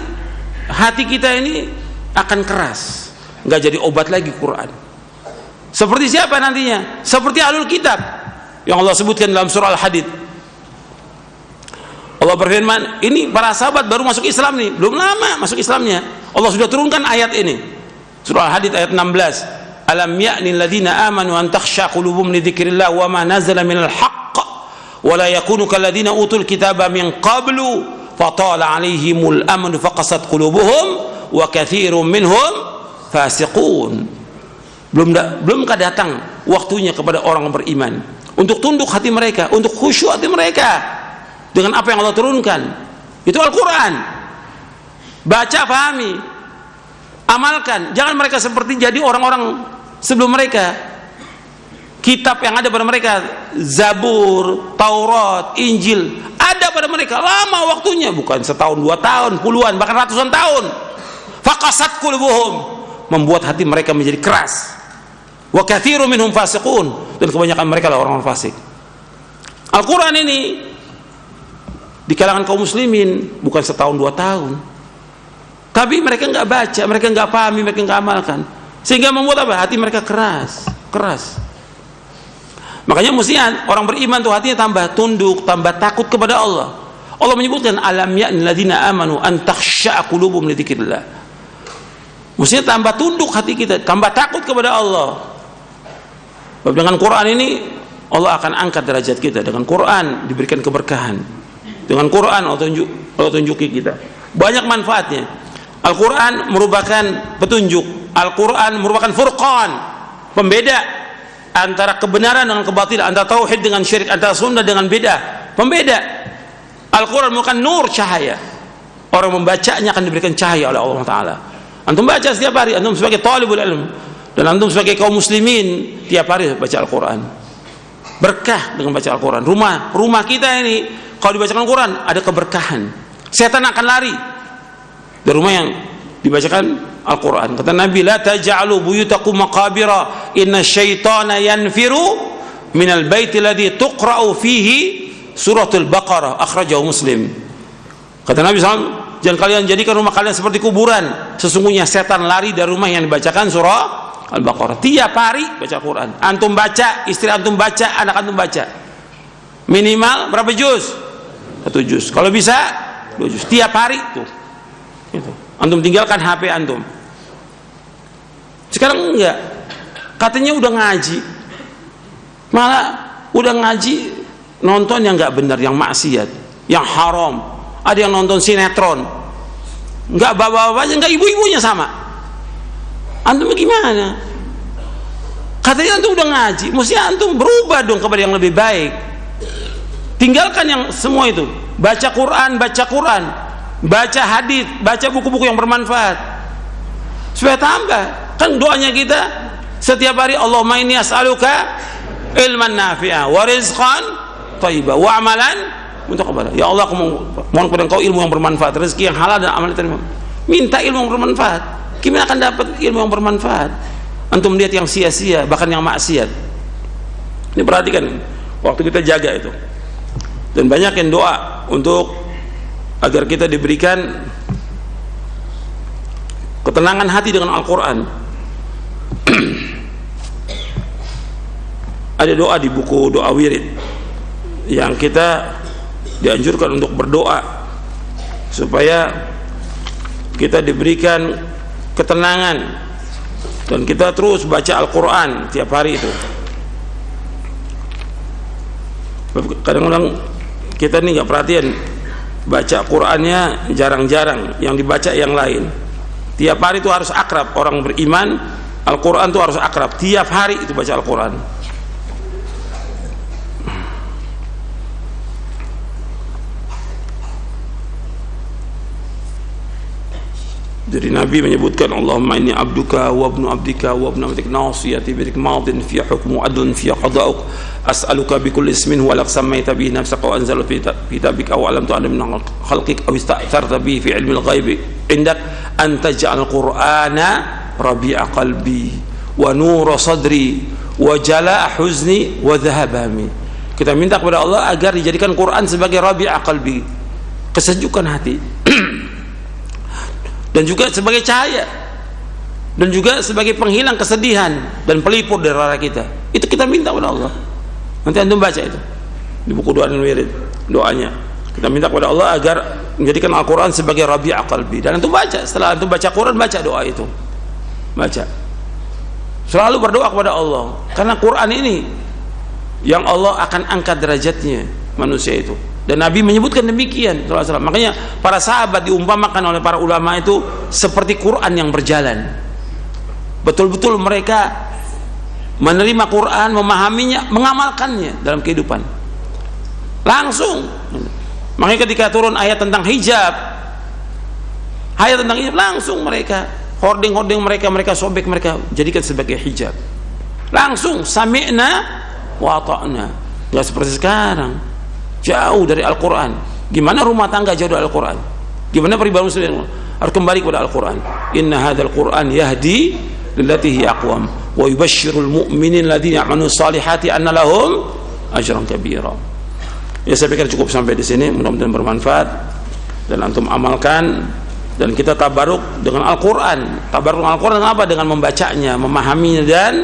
hati kita ini akan keras, nggak jadi obat lagi Quran. Seperti siapa nantinya? Seperti ahlul kitab yang Allah sebutkan dalam surah Al-Hadid. Allah berfirman, ini para sahabat baru masuk Islam nih, belum lama masuk Islamnya, Allah sudah turunkan ayat ini. Surah Al-Hadid ayat 16. Alam ya'ni alladhina amanu an takhsha qulubuhum li dzikrillah wa ma nazala minal haqq wa la yakunu kalladhina utul kitaba min qablu fatala 'alaihimul amanu faqasat qulubuhum wa katsirun minhum fasiqun. Belumkah datang waktunya kepada orang beriman untuk tunduk hati mereka, untuk khusyuk hati mereka dengan apa yang Allah turunkan. Itu Al-Quran. Baca, pahami, amalkan. Jangan mereka seperti jadi orang-orang sebelum mereka. Kitab yang ada pada mereka, Zabur, Taurat, Injil, ada pada mereka, lama waktunya, bukan setahun, 2 tahun, puluhan, bahkan ratusan tahun. Faqasat qulubuhum, membuat hati mereka menjadi keras. Wa katsirun minhum fasiqun, dan kebanyakan mereka adalah orang fasik. Al-Quran ini di kalangan kaum muslimin bukan setahun 2 tahun, tapi mereka nggak baca, mereka nggak pahami, mereka nggak amalkan, sehingga membuat apa? Hati mereka keras. Makanya mestinya orang beriman tuh hatinya tambah tunduk, tambah takut kepada Allah. Allah menyebutkan alam ya'nil ladzina amanu an takhsha'a qulubuhum li dzikrillah. Mestinya tambah tunduk hati kita, tambah takut kepada Allah. Dengan Quran ini Allah akan angkat derajat kita. Dengan Quran diberikan keberkahan. Dengan Quran Allah tunjuki kita banyak manfaatnya. Al-Quran merupakan petunjuk. Al-Quran merupakan furqan, pembeda antara kebenaran dengan kebatilan, antara tauhid dengan syirik, antara sunnah dengan bid'ah, pembeda. Al-Quran merupakan nur, cahaya. Orang membacanya akan diberikan cahaya oleh Allah Ta'ala. Antum baca setiap hari, antum sebagai talibul ilm, dan antum sebagai kaum muslimin tiap hari baca Al-Quran. Berkah dengan baca Al-Quran. Rumah kita ini kalau dibacakan Al-Quran ada keberkahan. Setan akan lari dari rumah yang dibacakan Al-Quran. Kata Nabi, la taj'alu buyutakum maqabira inna syaitana yanfiru minal baiti alladhi tuqra'u fihi suratul Baqarah, akhrajahu Muslim. Kata Nabi SAW, jangan kalian jadikan rumah kalian seperti kuburan. Sesungguhnya setan lari dari rumah yang dibacakan surah Al-Baqarah. Tiap hari baca Quran. Antum baca, istri antum baca, anak antum baca. Minimal berapa juz? 1 juz. Kalau bisa 2 juz. Tiap hari tuh. Itu. Antum tinggalkan HP antum. Sekarang enggak. Katanya udah ngaji. Malah udah ngaji nonton yang enggak benar, yang maksiat, yang haram. Ada yang nonton sinetron. Enggak bapak-bapaknya, enggak ibu-ibunya sama. Antum gimana? Katanya antum udah ngaji, mesti antum berubah dong kepada yang lebih baik. Tinggalkan yang semua itu. Baca Quran, baca hadis, baca buku-buku yang bermanfaat. Supaya tambah. Kan doanya kita setiap hari, Allahumma inni as'aluka ilman nafi'a wa rizqan thayyiban wa amalan mutaqabbala. Ya Allah, aku mohon kepada Engkau ilmu yang bermanfaat, rezeki yang halal dan amal yang diterima. Minta ilmu yang bermanfaat. Gimana akan dapat ilmu yang bermanfaat? Antum lihat yang sia-sia, bahkan yang maksiat. Ini perhatikan, waktu kita jaga itu. Dan banyak yang doa untuk agar kita diberikan ketenangan hati dengan Al-Quran. Ada doa di buku doa wirid yang kita dianjurkan untuk berdoa supaya kita diberikan ketenangan dan kita terus baca Al-Quran tiap hari itu. Kadang-kadang kita nih nggak perhatian, baca Qurannya jarang-jarang, yang dibaca yang lain. Tiap hari itu harus akrab. Orang beriman, Al-Quran itu harus akrab. Tiap hari itu baca Al-Quran. Jadi Nabi menyebutkan, Allahumma inni abduka wa ibnu abdika wa ibnu amatik nasiyati bidik madin fi hukmu adlun fi qada'uk as'aluka bi kulli ismin huwa lak sammaita bihi nafsaka wa anzala fi kitabika aw alamtu an min khalqik aw ista'tharta bihi fi ilmi al-ghaib indak an taj'al qur'ana rabi'a qalbi wa nura sadri wa jala'a huzni wa dhahaba hammi. Kita minta kepada Allah agar dijadikan Quran sebagai rabi'a qalbi, kesejukan hati, dan juga sebagai cahaya, dan juga sebagai penghilang kesedihan dan pelipur dari rara kita. Itu kita minta kepada Allah. Nanti antum baca itu di buku doa dan wirid, doanya kita minta kepada Allah agar menjadikan Al-Quran sebagai rabi'a qalbi. Dan antum baca, setelah antum baca Quran, baca doa itu, baca, selalu berdoa kepada Allah, karena Quran ini yang Allah akan angkat derajatnya manusia itu. Dan Nabi menyebutkan demikian. Makanya para sahabat diumpamakan oleh para ulama itu seperti Quran yang berjalan. Betul-betul mereka menerima Quran, memahaminya, mengamalkannya dalam kehidupan langsung. Makanya ketika turun ayat tentang hijab, langsung mereka hording mereka sobek, mereka jadikan sebagai hijab. Langsung sami'na wa ata'na. Nggak seperti sekarang, jauh dari Al-Quran. Gimana rumah tangga jauh dari Al-Quran? Gimana pribadi muslim? Harus kembali kepada Al-Quran. Inna hadzal Quran yahdi lillati hiya aqwam wa yubashshirul mu'minin alladziina ya'maluna shalihati anna lahum ajran kabira. Ya, saya pikir cukup sampai di sini, mudah-mudahan bermanfaat dan antum amalkan. Dan kita tabaruk dengan Al-Quran. Tabaruk dengan Al-Quran apa? Dengan membacanya, memahaminya dan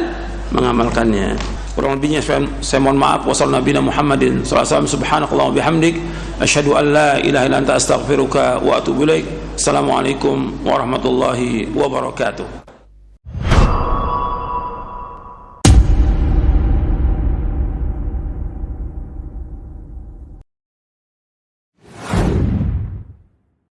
mengamalkannya. Kurang lebihnya saya mohon maaf. Wassalamualaikum warahmatullahi wabarakatuh. Muhammadin subhanakallah wa bihamdik asyhadu an la ilaha illa anta astaghfiruka wa atubu ilaik. Assalamualaikum warahmatullahi wabarakatuh.